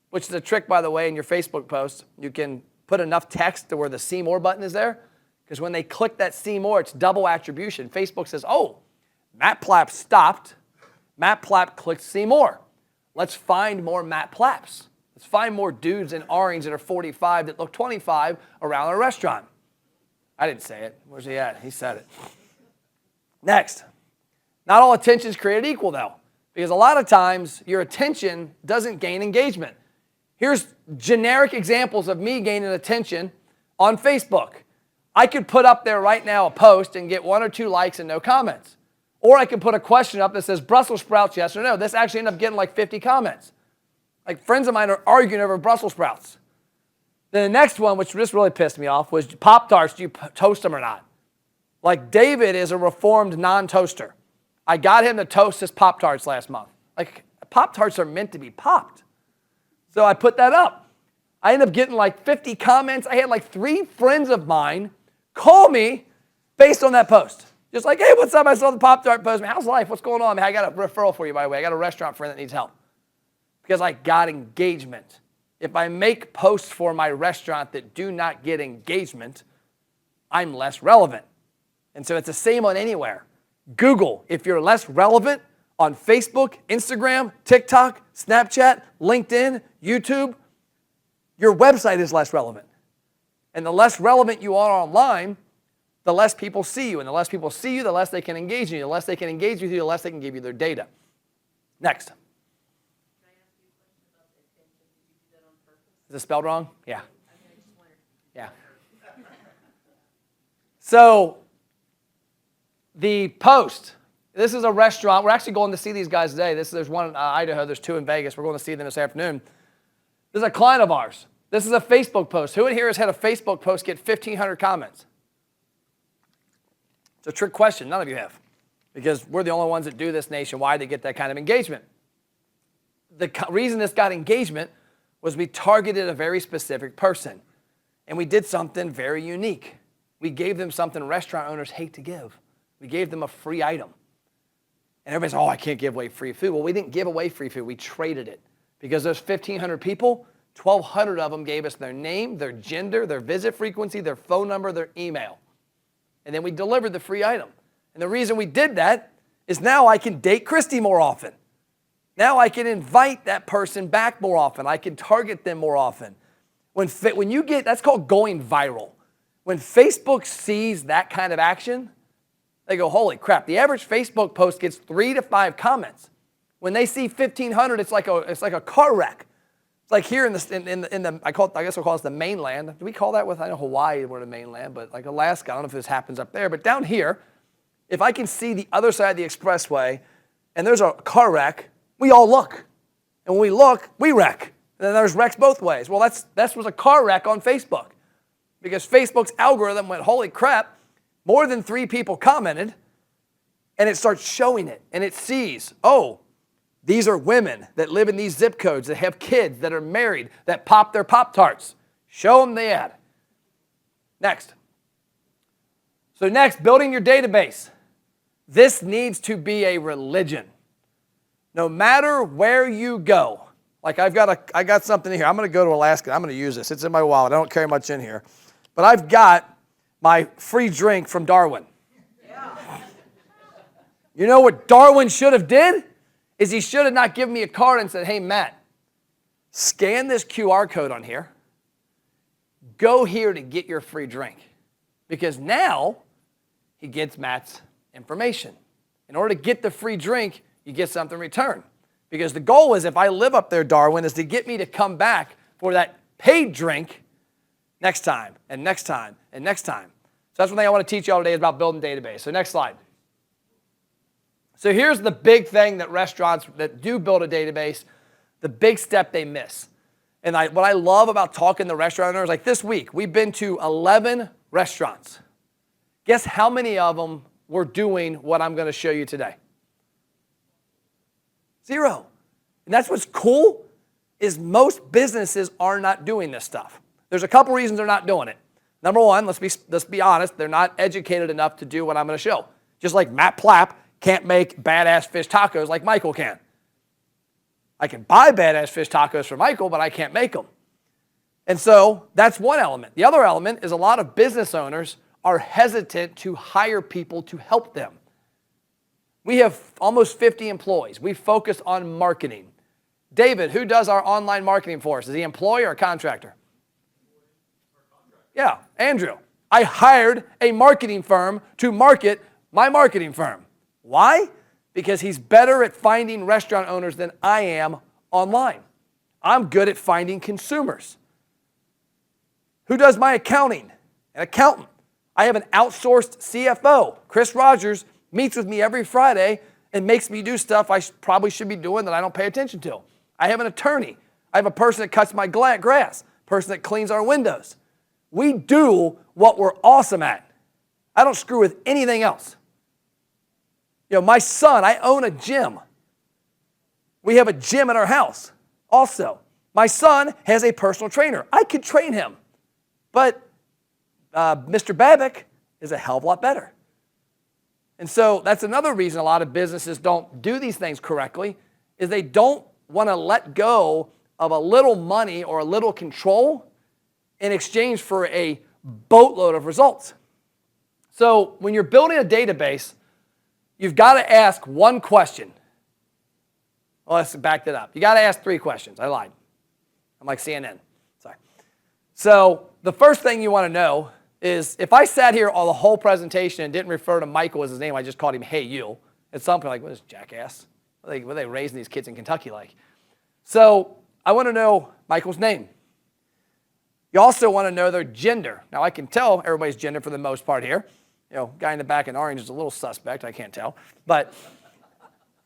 which is a trick, by the way, in your Facebook post, you can put enough text to where the see more button is there, because when they click that see more, it's double attribution. Facebook says, oh, Matt Plapp stopped, Matt Plapp clicked see more. Let's find more Matt Plapps. Let's find more dudes in orange that are 45 that look 25 around a restaurant. I didn't say it. Where's he at? He said it. Next. Not all attention is created equal, though, because a lot of times your attention doesn't gain engagement. Here's generic examples of me gaining attention on Facebook. I could put up there right now a post and get 1 or 2 likes and no comments. Or I could put a question up that says Brussels sprouts, yes or no. This actually ended up getting like 50 comments. Like friends of mine are arguing over Brussels sprouts. Then the next one, which just really pissed me off, was Pop-Tarts, do you toast them or not? Like David is a reformed non-toaster. I got him to toast his Pop-Tarts last month. Like Pop-Tarts are meant to be popped. So I put that up. I ended up getting like 50 comments. I had like 3 friends of mine call me based on that post. Just like, hey, what's up? I saw the Pop-Tart post. How's life? What's going on? Man, I got a referral for you, by the way. I got a restaurant friend that needs help. Because I got engagement. If I make posts for my restaurant that do not get engagement, I'm less relevant. And so it's the same on anywhere. Google, if you're less relevant on Facebook, Instagram, TikTok, Snapchat, LinkedIn, YouTube, your website is less relevant. And the less relevant you are online, the less people see you. And the less people see you, the less they can engage in you. The less they can engage with you, the less they can give you their data. Next. Can I ask you a question about the attention? Did you do that on purpose? Is it spelled wrong? Yeah. I just wondered. Yeah. So, the post. This is a restaurant. We're actually going to see these guys today. There's one in Idaho. There's 2 in Vegas. We're going to see them this afternoon. This is a client of ours. This is a Facebook post. Who in here has had a Facebook post get 1,500 comments? It's a trick question. None of you have, because we're the only ones that do this nationwide that get that kind of engagement. The reason this got engagement was we targeted a very specific person, and we did something very unique. We gave them something restaurant owners hate to give. We gave them a free item. And everybody's, oh, I can't give away free food. Well, we didn't give away free food. We traded it. Because those 1,500 people, 1,200 of them gave us their name, their gender, their visit frequency, their phone number, their email. And then we delivered the free item. And the reason we did that is now I can date Christy more often. Now I can invite that person back more often. I can target them more often. When you get, that's called going viral. When Facebook sees that kind of action, they go, holy crap. The average Facebook post gets 3 to 5 comments. When they see 1,500, it's like a car wreck. It's like here in the I guess we'll call this the mainland. Do we call that I know Hawaii, we're the mainland, but like Alaska, I don't know if this happens up there. But down here, if I can see the other side of the expressway and there's a car wreck, we all look. And when we look, we wreck. And then there's wrecks both ways. Well, that was a car wreck on Facebook. Because Facebook's algorithm went, holy crap, more than 3 people commented, and it starts showing it. And it sees, oh, these are women that live in these zip codes, that have kids, that are married, that pop their Pop-Tarts. Show them the ad. Next. So next, building your database. This needs to be a religion. No matter where you go. Like I got something here. I'm going to go to Alaska. I'm going to use this. It's in my wallet. I don't carry much in here. But I've got my free drink from Darwin. Yeah. You know what Darwin should have did? Is he should have not given me a card and said, hey, Matt, scan this QR code on here. Go here to get your free drink. Because now he gets Matt's information. In order to get the free drink, you get something in return. Because the goal is, if I live up there, Darwin, is to get me to come back for that paid drink next time, and next time, and next time. So that's one thing I want to teach you all today is about building database. So next slide. So here's the big thing that restaurants that do build a database, the big step they miss. And what I love about talking to restaurant owners, like this week, we've been to 11 restaurants. Guess how many of them were doing what I'm going to show you today? Zero. And that's what's cool is most businesses are not doing this stuff. There's a couple reasons they're not doing it. Number one, let's be honest, they're not educated enough to do what I'm going to show. Just like Matt Plapp can't make badass fish tacos like Michael can. I can buy badass fish tacos for Michael, but I can't make them. And so that's one element. The other element is a lot of business owners are hesitant to hire people to help them. We have almost 50 employees. We focus on marketing. David, who does our online marketing for us? Is he an employee or a contractor? Yeah, Andrew. I hired a marketing firm to market my marketing firm. Why? Because he's better at finding restaurant owners than I am online. I'm good at finding consumers. Who does my accounting? An accountant. I have an outsourced CFO. Chris Rogers meets with me every Friday and makes me do stuff I probably should be doing that I don't pay attention to. I have an attorney. I have a person that cuts my grass, a person that cleans our windows. We do what we're awesome at. I don't screw with anything else. My son, I own a gym. We have a gym at our house also. My son has a personal trainer. I could train him, but Mr. Babick is a hell of a lot better. And so that's another reason a lot of businesses don't do these things correctly, is they don't want to let go of a little money or a little control in exchange for a boatload of results. So when you're building a database, you've got to ask one question. Well, let's back that up. You got to ask three questions. I lied. I'm like CNN. Sorry. So the first thing you want to know is if I sat here all the whole presentation and didn't refer to Michael as his name, I just called him Hey You. At some point, like, what is jackass? What are they raising these kids in Kentucky like? So I want to know Michael's name. You also want to know their gender. Now, I can tell everybody's gender for the most part here. Guy in the back in orange is a little suspect. I can't tell. But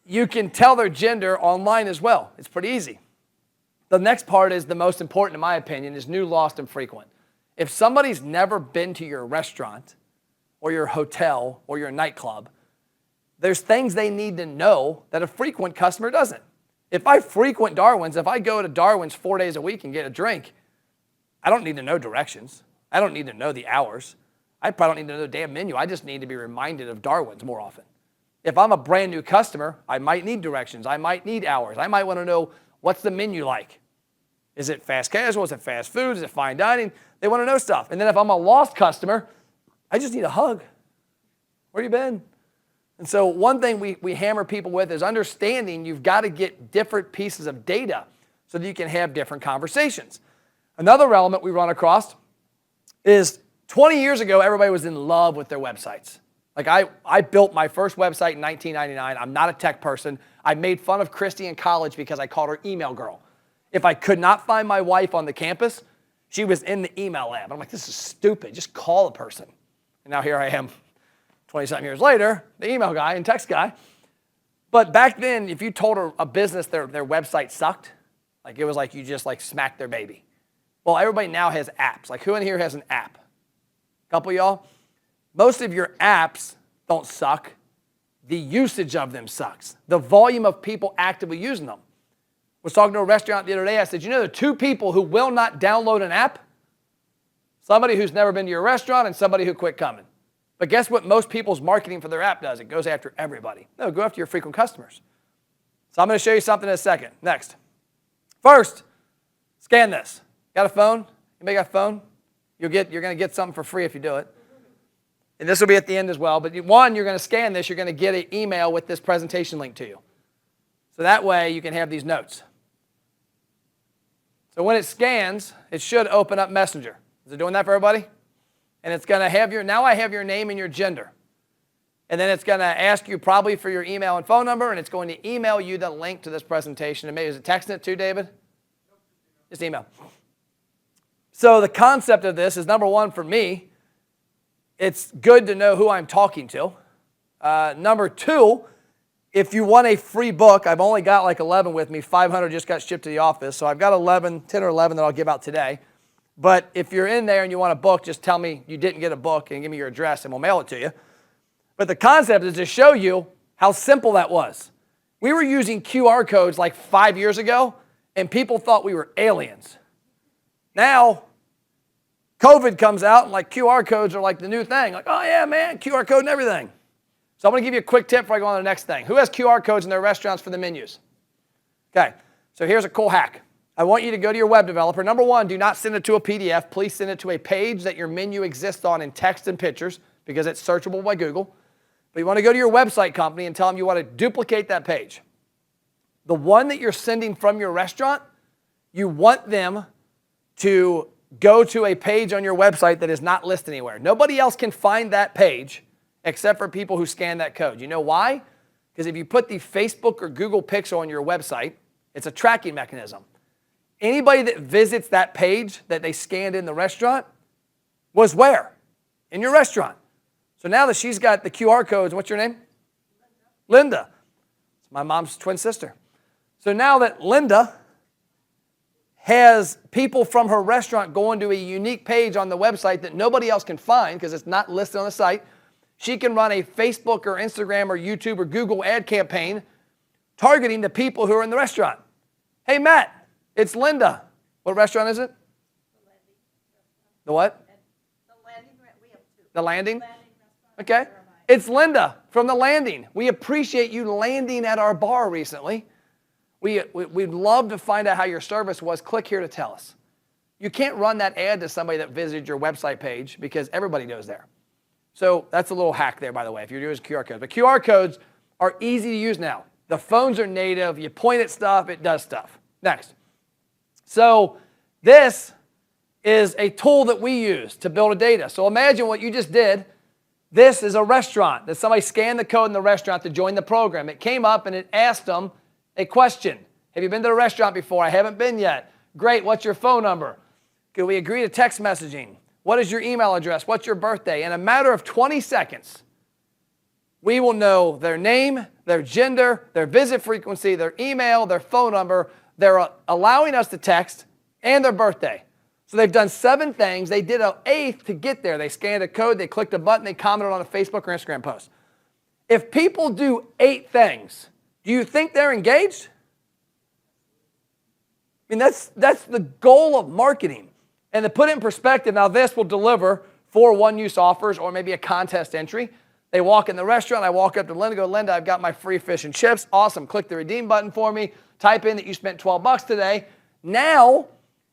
you can tell their gender online as well. It's pretty easy. The next part is the most important, in my opinion, is new, lost, and frequent. If somebody's never been to your restaurant or your hotel or your nightclub, there's things they need to know that a frequent customer doesn't. If I frequent Darwin's, if I go to Darwin's 4 days a week and get a drink, I don't need to know directions. I don't need to know the hours. I probably don't need to know the damn menu. I just need to be reminded of Darwin's more often. If I'm a brand new customer, I might need directions. I might need hours. I might want to know, what's the menu like? Is it fast casual? Is it fast food? Is it fine dining? They want to know stuff. And then if I'm a lost customer, I just need a hug. Where you been? And so one thing we hammer people with is understanding you've got to get different pieces of data so that you can have different conversations. Another element we run across is 20 years ago, everybody was in love with their websites. Like I built my first website in 1999. I'm not a tech person. I made fun of Christy in college because I called her email girl. If I could not find my wife on the campus, she was in the email lab. I'm like, this is stupid. Just call a person. And now here I am 20-something years later, the email guy and text guy. But back then, if you told a business their website sucked, like it was like you just like smacked their baby. Well, everybody now has apps. Like who in here has an app? A couple of y'all? Most of your apps don't suck. The usage of them sucks. The volume of people actively using them. I was talking to a restaurant the other day. I said, there are two people who will not download an app? Somebody who's never been to your restaurant and somebody who quit coming. But guess what most people's marketing for their app does? It goes after everybody. No, go after your frequent customers. So I'm going to show you something in a second. Next. First, scan this. Got a phone? Anybody got a phone? You're going to get something for free if you do it. And this will be at the end as well. But one, you're going to scan this. You're going to get an email with this presentation link to you. So that way you can have these notes. So when it scans, it should open up Messenger. Is it doing that for everybody? And it's going to have now I have your name and your gender. And then it's going to ask you probably for your email and phone number, and it's going to email you the link to this presentation. And maybe is it texting it too, David? Just email. So the concept of this is, number one, for me, it's good to know who I'm talking to. Number two, if you want a free book, I've only got like 11 with me. 500 just got shipped to the office. So I've got 10 or 11 that I'll give out today. But if you're in there and you want a book, just tell me you didn't get a book and give me your address and we'll mail it to you. But the concept is to show you how simple that was. We were using QR codes like 5 years ago, and people thought we were aliens. Now, COVID comes out, and like QR codes are like the new thing. Like, oh yeah, man, QR code and everything. So I'm going to give you a quick tip before I go on to the next thing. Who has QR codes in their restaurants for the menus? Okay, so here's a cool hack. I want you to go to your web developer. Number one, do not send it to a PDF. Please send it to a page that your menu exists on in text and pictures because it's searchable by Google. But you want to go to your website company and tell them you want to duplicate that page. The one that you're sending from your restaurant, you want them to go to a page on your website that is not listed anywhere. Nobody else can find that page except for people who scan that code. You know why? Because if you put the Facebook or Google pixel on your website, it's a tracking mechanism. Anybody that visits that page that they scanned in the restaurant was where? In your restaurant. So now that she's got the QR codes, what's your name? Linda. It's my mom's twin sister. So now that Linda has people from her restaurant going to a unique page on the website that nobody else can find because it's not listed on the site, she can run a Facebook or Instagram or YouTube or Google ad campaign targeting the people who are in the restaurant. Hey, Matt, it's Linda. What restaurant is it? The what? The Landing, we have two. The Landing? Landing Okay. restaurant. It's Linda from The Landing. We appreciate you landing at our bar recently. We'd love to find out how your service was. Click here to tell us. You can't run that ad to somebody that visited your website page because everybody goes there. So that's a little hack there, by the way, if you're using QR codes. But QR codes are easy to use now. The phones are native. You point at stuff, it does stuff. Next. So this is a tool that we use to build a data. So imagine what you just did. This is a restaurant that somebody scanned the code in the restaurant to join the program. It came up and it asked them a question. Have you been to a restaurant before? I haven't been yet. Great. What's your phone number? Could we agree to text messaging? What is your email address? What's your birthday? In a matter of 20 seconds, we will know their name, their gender, their visit frequency, their email, their phone number. They're allowing us to text and their birthday. So they've done 7 things. They did an 8th to get there. They scanned a code, they clicked a button, they commented on a Facebook or Instagram post. If people do 8 things, do you think they're engaged? I mean, that's the goal of marketing. And to put it in perspective, now this will deliver 4 one-use offers or maybe a contest entry. They walk in the restaurant, I walk up to Linda, go, Linda, I've got my free fish and chips. Awesome, click the redeem button for me. Type in that you spent $12 today. Now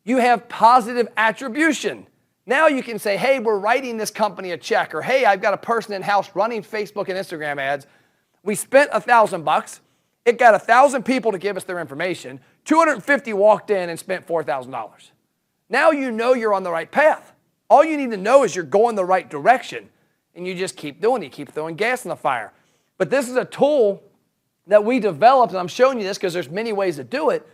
you have positive attribution. Now you can say, hey, we're writing this company a check, or hey, I've got a person in-house running Facebook and Instagram ads. We spent $1,000. It got 1,000 people to give us their information. 250 walked in and spent $4,000. Now you know you're on the right path. All you need to know is you're going the right direction, and you just keep doing it. You keep throwing gas in the fire. But this is a tool that we developed, and I'm showing you this because there's many ways to do it,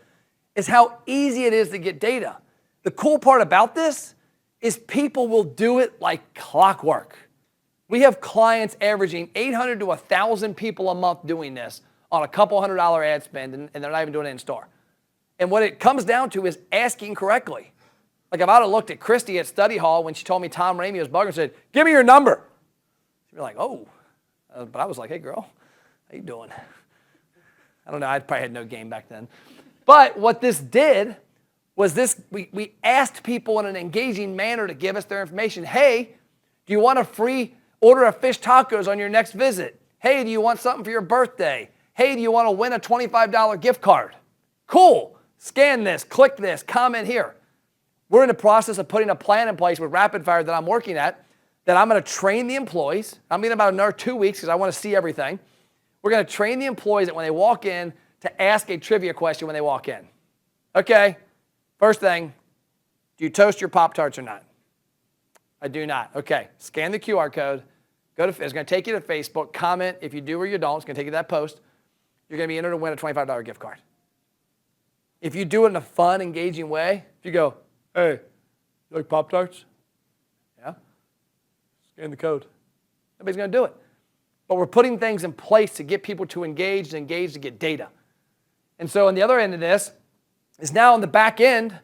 is how easy it is to get data. The cool part about this is people will do it like clockwork. We have clients averaging 800 to 1,000 people a month doing this on a couple $100 ad spend, and they're not even doing it in store. And what it comes down to is asking correctly. Like if I'd have looked at Christy at study hall when she told me Tom Ramey was bugging and said, give me your number. She'd be like, oh. But I was like, hey, girl, how you doing? I don't know. I probably had no game back then. But what this did was this, we asked people in an engaging manner to give us their information. Hey, do you want a free order of fish tacos on your next visit? Hey, do you want something for your birthday? Hey, do you want to win a $25 gift card? Cool. Scan this, click this, comment here. We're in the process of putting a plan in place with Rapid Fire that I'm working at that I'm going to train the employees. I'm in about another 2 weeks because I want to see everything. We're going to train the employees that when they walk in to ask a trivia question when they walk in. Okay, first thing, do you toast your Pop-Tarts or not? I do not. Okay, scan the QR code. It's going to take you to Facebook. Comment if you do or you don't. It's going to take you to that post. You're going to be entered to win a $25 gift card. If you do it in a fun, engaging way, if you go, hey, you like Pop-Tarts? Yeah? Scan the code. Nobody's going to do it. But we're putting things in place to get people to engage and engage to get data. And so on the other end of this is now on the back end,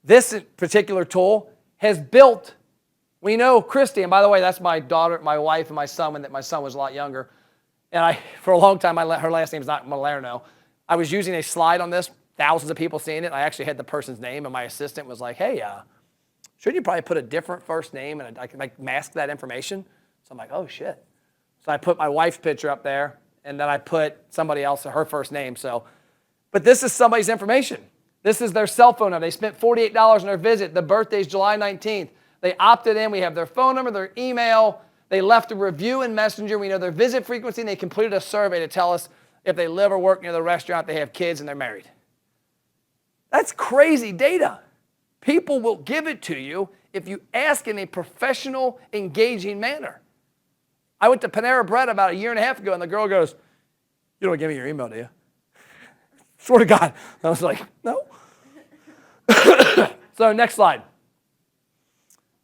this particular tool has built, we know Christy, and by the way, that's my daughter, my wife, and my son when my son was a lot younger. And for a long time, her last name's not Malerno. I was using a slide on this, thousands of people seeing it. I actually had the person's name, and my assistant was like, hey, shouldn't you probably put a different first name, and I can like mask that information? So I'm like, oh, shit. So I put my wife's picture up there, and then I put somebody else, her first name. But this is somebody's information. This is their cell phone number. They spent $48 on their visit. The birthday's July 19th. They opted in. We have their phone number, their email. They left a review in Messenger. We know their visit frequency, and they completed a survey to tell us if they live or work near the restaurant, they have kids, and they're married. That's crazy data. People will give it to you if you ask in a professional, engaging manner. I went to Panera Bread about a year and a half ago, and the girl goes, you don't give me your email, do you? Swear to God. I was like, no. So next slide.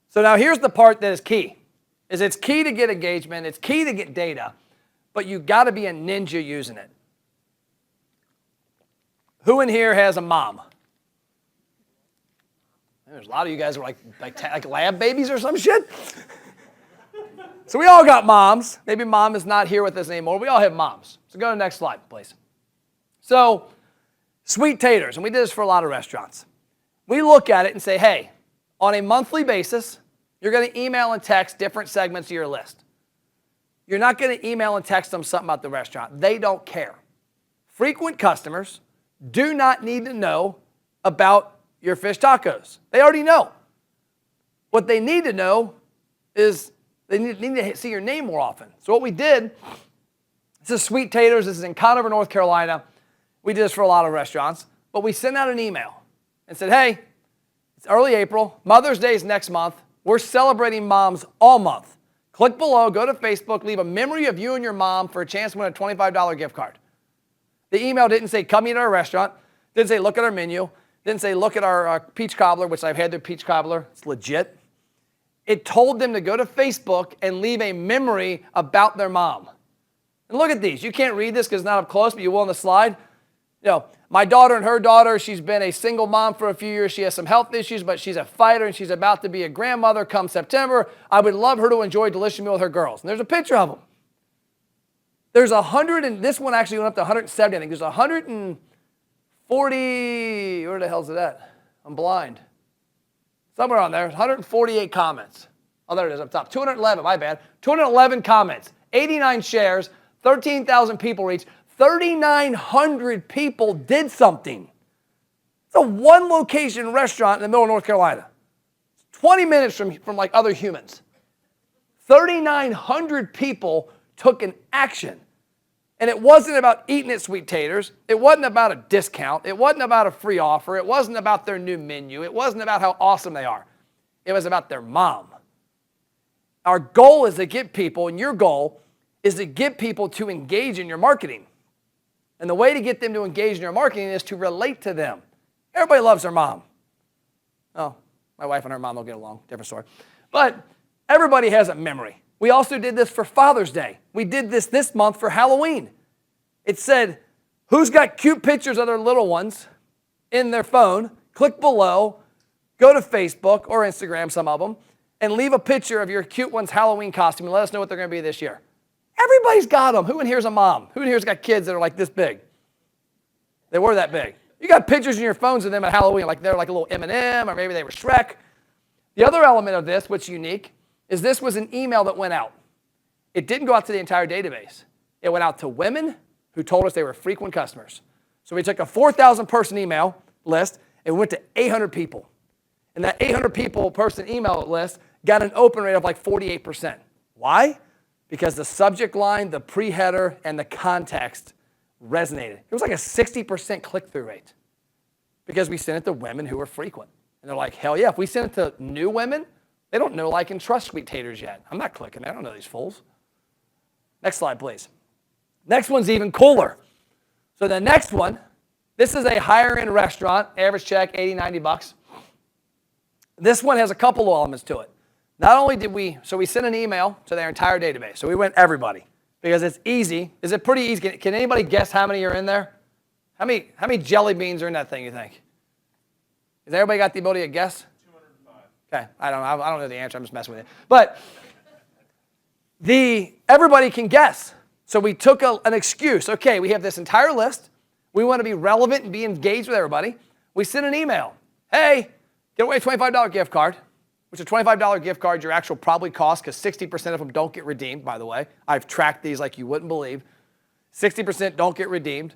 So now here's the part that is key. It's key to get engagement. It's key to get data. But you got to be a ninja using it. Who in here has a mom? There's a lot of you guys who are like lab babies or some shit. So we all got moms. Maybe mom is not here with us anymore. We all have moms. So go to the next slide, please. So sweet taters, and we did this for a lot of restaurants. We look at it and say, hey, on a monthly basis, you're going to email and text different segments of your list. You're not going to email and text them something about the restaurant. They don't care. Frequent customers do not need to know about your fish tacos. They already know. What they need to know is they need to see your name more often. So what we did, this is Sweet Taters. This is in Conover, North Carolina. We did this for a lot of restaurants. But we sent out an email and said, hey, it's early April. Mother's Day is next month. We're celebrating moms all month. Click below, go to Facebook, leave a memory of you and your mom for a chance to win a $25 gift card. The email didn't say, come eat at our restaurant. Didn't say, look at our menu. Didn't say, look at our peach cobbler, which I've had their peach cobbler. It's legit. It told them to go to Facebook and leave a memory about their mom. And look at these. You can't read this because it's not up close, but you will on the slide. You know, my daughter and her daughter, she's been a single mom for a few years. She has some health issues, but she's a fighter, and she's about to be a grandmother come September. I would love her to enjoy a delicious meal with her girls. And there's a picture of them. There's 100, and this one actually went up to 170. I think there's 140, where the hell's it at? I'm blind. Somewhere on there, 148 comments. Oh, there it is up top. 211, my bad. 211 comments, 89 shares, 13,000 people reached. 3,900 people did something. It's a one-location restaurant in the middle of North Carolina. It's 20 minutes from like other humans. 3,900 people took an action. And it wasn't about eating at Sweet Taters. It wasn't about a discount. It wasn't about a free offer. It wasn't about their new menu. It wasn't about how awesome they are. It was about their mom. Our goal is to get people, and your goal is to get people to engage in your marketing. And the way to get them to engage in your marketing is to relate to them. Everybody loves their mom. Oh, my wife and her mom don't get along. Different story. But everybody has a memory. We also did this for Father's Day. We did this month for Halloween. It said, who's got cute pictures of their little ones in their phone? Click below, go to Facebook or Instagram, some of them, and leave a picture of your cute one's Halloween costume and let us know what they're going to be this year. Everybody's got them. Who in here's a mom? Who in here's got kids that are like this big? They were that big. You got pictures in your phones of them at Halloween, like they're like a little M&M, or maybe they were Shrek. The other element of this, which is unique, is this was an email that went out. It didn't go out to the entire database. It went out to women who told us they were frequent customers. So we took a 4,000 person email list and went to 800 people. And that 800 people person email list got an open rate of like 48%. Why? Because the subject line, the pre-header, and the context resonated. It was like a 60% click-through rate because we sent it to women who were frequent. And they're like, hell yeah, if we send it to new women, they don't know, like, and trust Sweet Taters yet. I'm not clicking there. I don't know these fools. Next slide, please. Next one's even cooler. So the next one, this is a higher-end restaurant, average check, 80, 90 bucks. This one has a couple of elements to it. Not only did we sent an email to their entire database. So we went everybody because it's easy. Is it pretty easy? Can anybody guess how many are in there? How many jelly beans are in that thing, you think? Has everybody got the ability to guess? 205. Okay, I don't know the answer. I'm just messing with it. But everybody can guess. So we took an excuse. Okay, we have this entire list. We want to be relevant and be engaged with everybody. We sent an email. Hey, give away a $25 gift card, which is a $25 gift card your actual probably cost because 60% of them don't get redeemed, by the way. I've tracked these like you wouldn't believe. 60% don't get redeemed.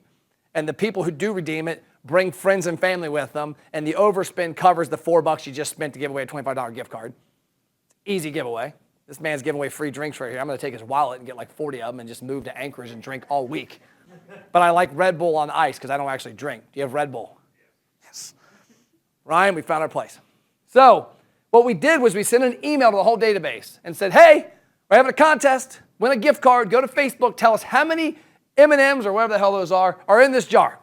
And the people who do redeem it bring friends and family with them. And the overspend covers the $4 you just spent to give away a $25 gift card. Easy giveaway. This man's giving away free drinks right here. I'm going to take his wallet and get like 40 of them and just move to Anchorage and drink all week. But I like Red Bull on ice because I don't actually drink. Do you have Red Bull? Yes. Ryan, we found our place. So what we did was we sent an email to the whole database and said, hey, we're having a contest. Win a gift card. Go to Facebook. Tell us how many M&Ms or whatever the hell those are in this jar.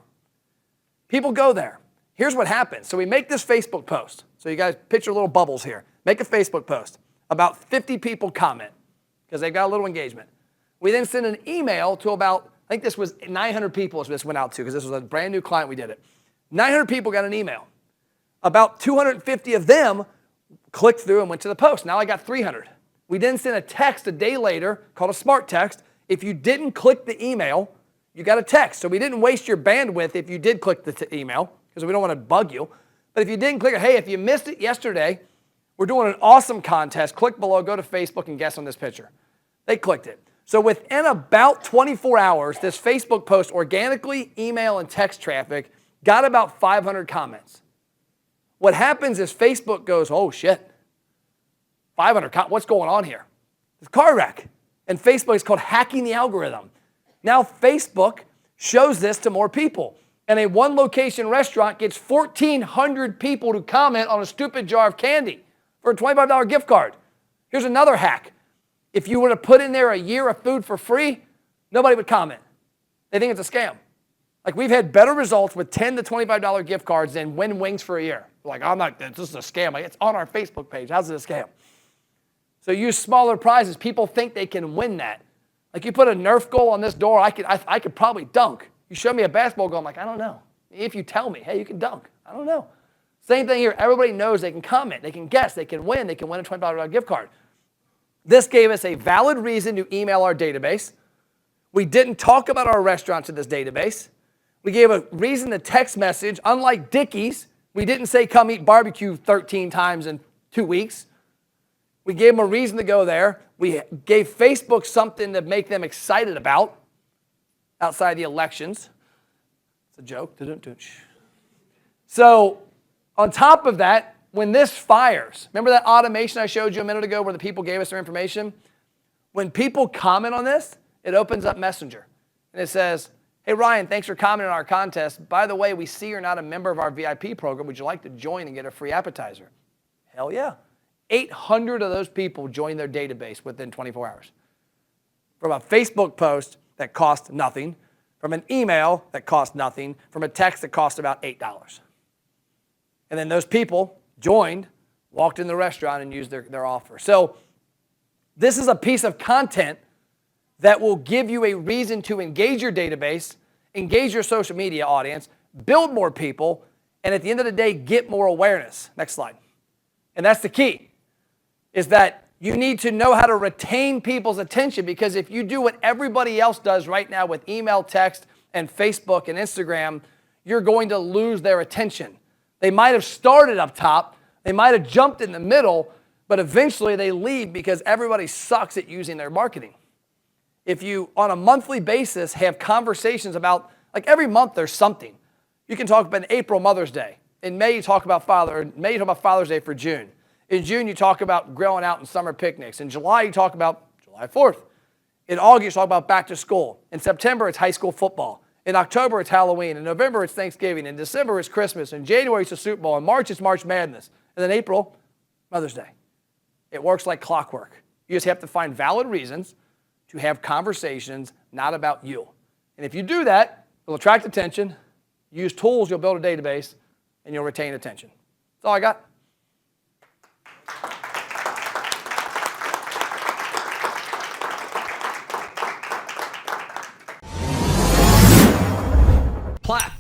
People go there. Here's what happens. So we make this Facebook post. So you guys picture little bubbles here. Make a Facebook post. About 50 people comment because they've got a little engagement. We then send an email to about, I think this was 900 people this went out to because this was a brand new client we did it. 900 people got an email. About 250 of them clicked through and went to the post. Now I got 300. We then sent a text a day later called a smart text. If you didn't click the email, you got a text. So we didn't waste your bandwidth if you did click the email because we don't want to bug you. But if you didn't click it, hey, if you missed it yesterday, we're doing an awesome contest. Click below, go to Facebook, and guess on this picture. They clicked it. So within about 24 hours, this Facebook post, organically, email, and text traffic, got about 500 comments. What happens is Facebook goes, oh, shit, 500 what's going on here? It's a car wreck. And Facebook is called hacking the algorithm. Now Facebook shows this to more people. And a one-location restaurant gets 1,400 people to comment on a stupid jar of candy for a $25 gift card. Here's another hack. If you were to put in there a year of food for free, nobody would comment. They think it's a scam. Like we've had better results with $10 to $25 gift cards than win wings for a year. Like, this is a scam. Like, it's on our Facebook page. How's it a scam? So use smaller prizes. People think they can win that. Like you put a Nerf goal on this door, I could probably dunk. You show me a basketball goal, I'm like, I don't know. If you tell me, hey, you can dunk. I don't know. Same thing here. Everybody knows they can comment, they can guess, they can win a $25 gift card. This gave us a valid reason to email our database. We didn't talk about our restaurant to this database. We gave a reason to text message. Unlike Dickies, we didn't say come eat barbecue 13 times in 2 weeks. We gave them a reason to go there. We gave Facebook something to make them excited about outside the elections. It's a joke. So on top of that, when this fires, remember that automation I showed you a minute ago where the people gave us their information? When people comment on this, it opens up Messenger. And it says, hey, Ryan, thanks for commenting on our contest. By the way, we see you're not a member of our VIP program. Would you like to join and get a free appetizer? Hell yeah. 800 of those people joined their database within 24 hours. From a Facebook post that cost nothing, from an email that cost nothing, from a text that cost about $8. And then those people joined, walked in the restaurant, and used their offer. So this is a piece of content that will give you a reason to engage your database, engage your social media audience, build more people, and at the end of the day, get more awareness. Next slide. And that's the key, is that you need to know how to retain people's attention, because if you do what everybody else does right now with email, text, and Facebook and Instagram, you're going to lose their attention. They might have started up top, they might have jumped in the middle, but eventually they leave because everybody sucks at using their marketing. If you, on a monthly basis, have conversations about, like every month there's something. You can talk about in April, Mother's Day. In May, you talk about Father's Day for June. In June, you talk about grilling out and summer picnics. In July, you talk about July 4th. In August, you talk about back to school. In September, it's high school football. In October, it's Halloween. In November, it's Thanksgiving. In December, it's Christmas. In January, it's the Super Bowl. In March, it's March Madness. And then April, Mother's Day. It works like clockwork. You just have to find valid reasons to have conversations not about you. And if you do that, it'll attract attention. Use tools, you'll build a database, and you'll retain attention. That's all I got. Clap.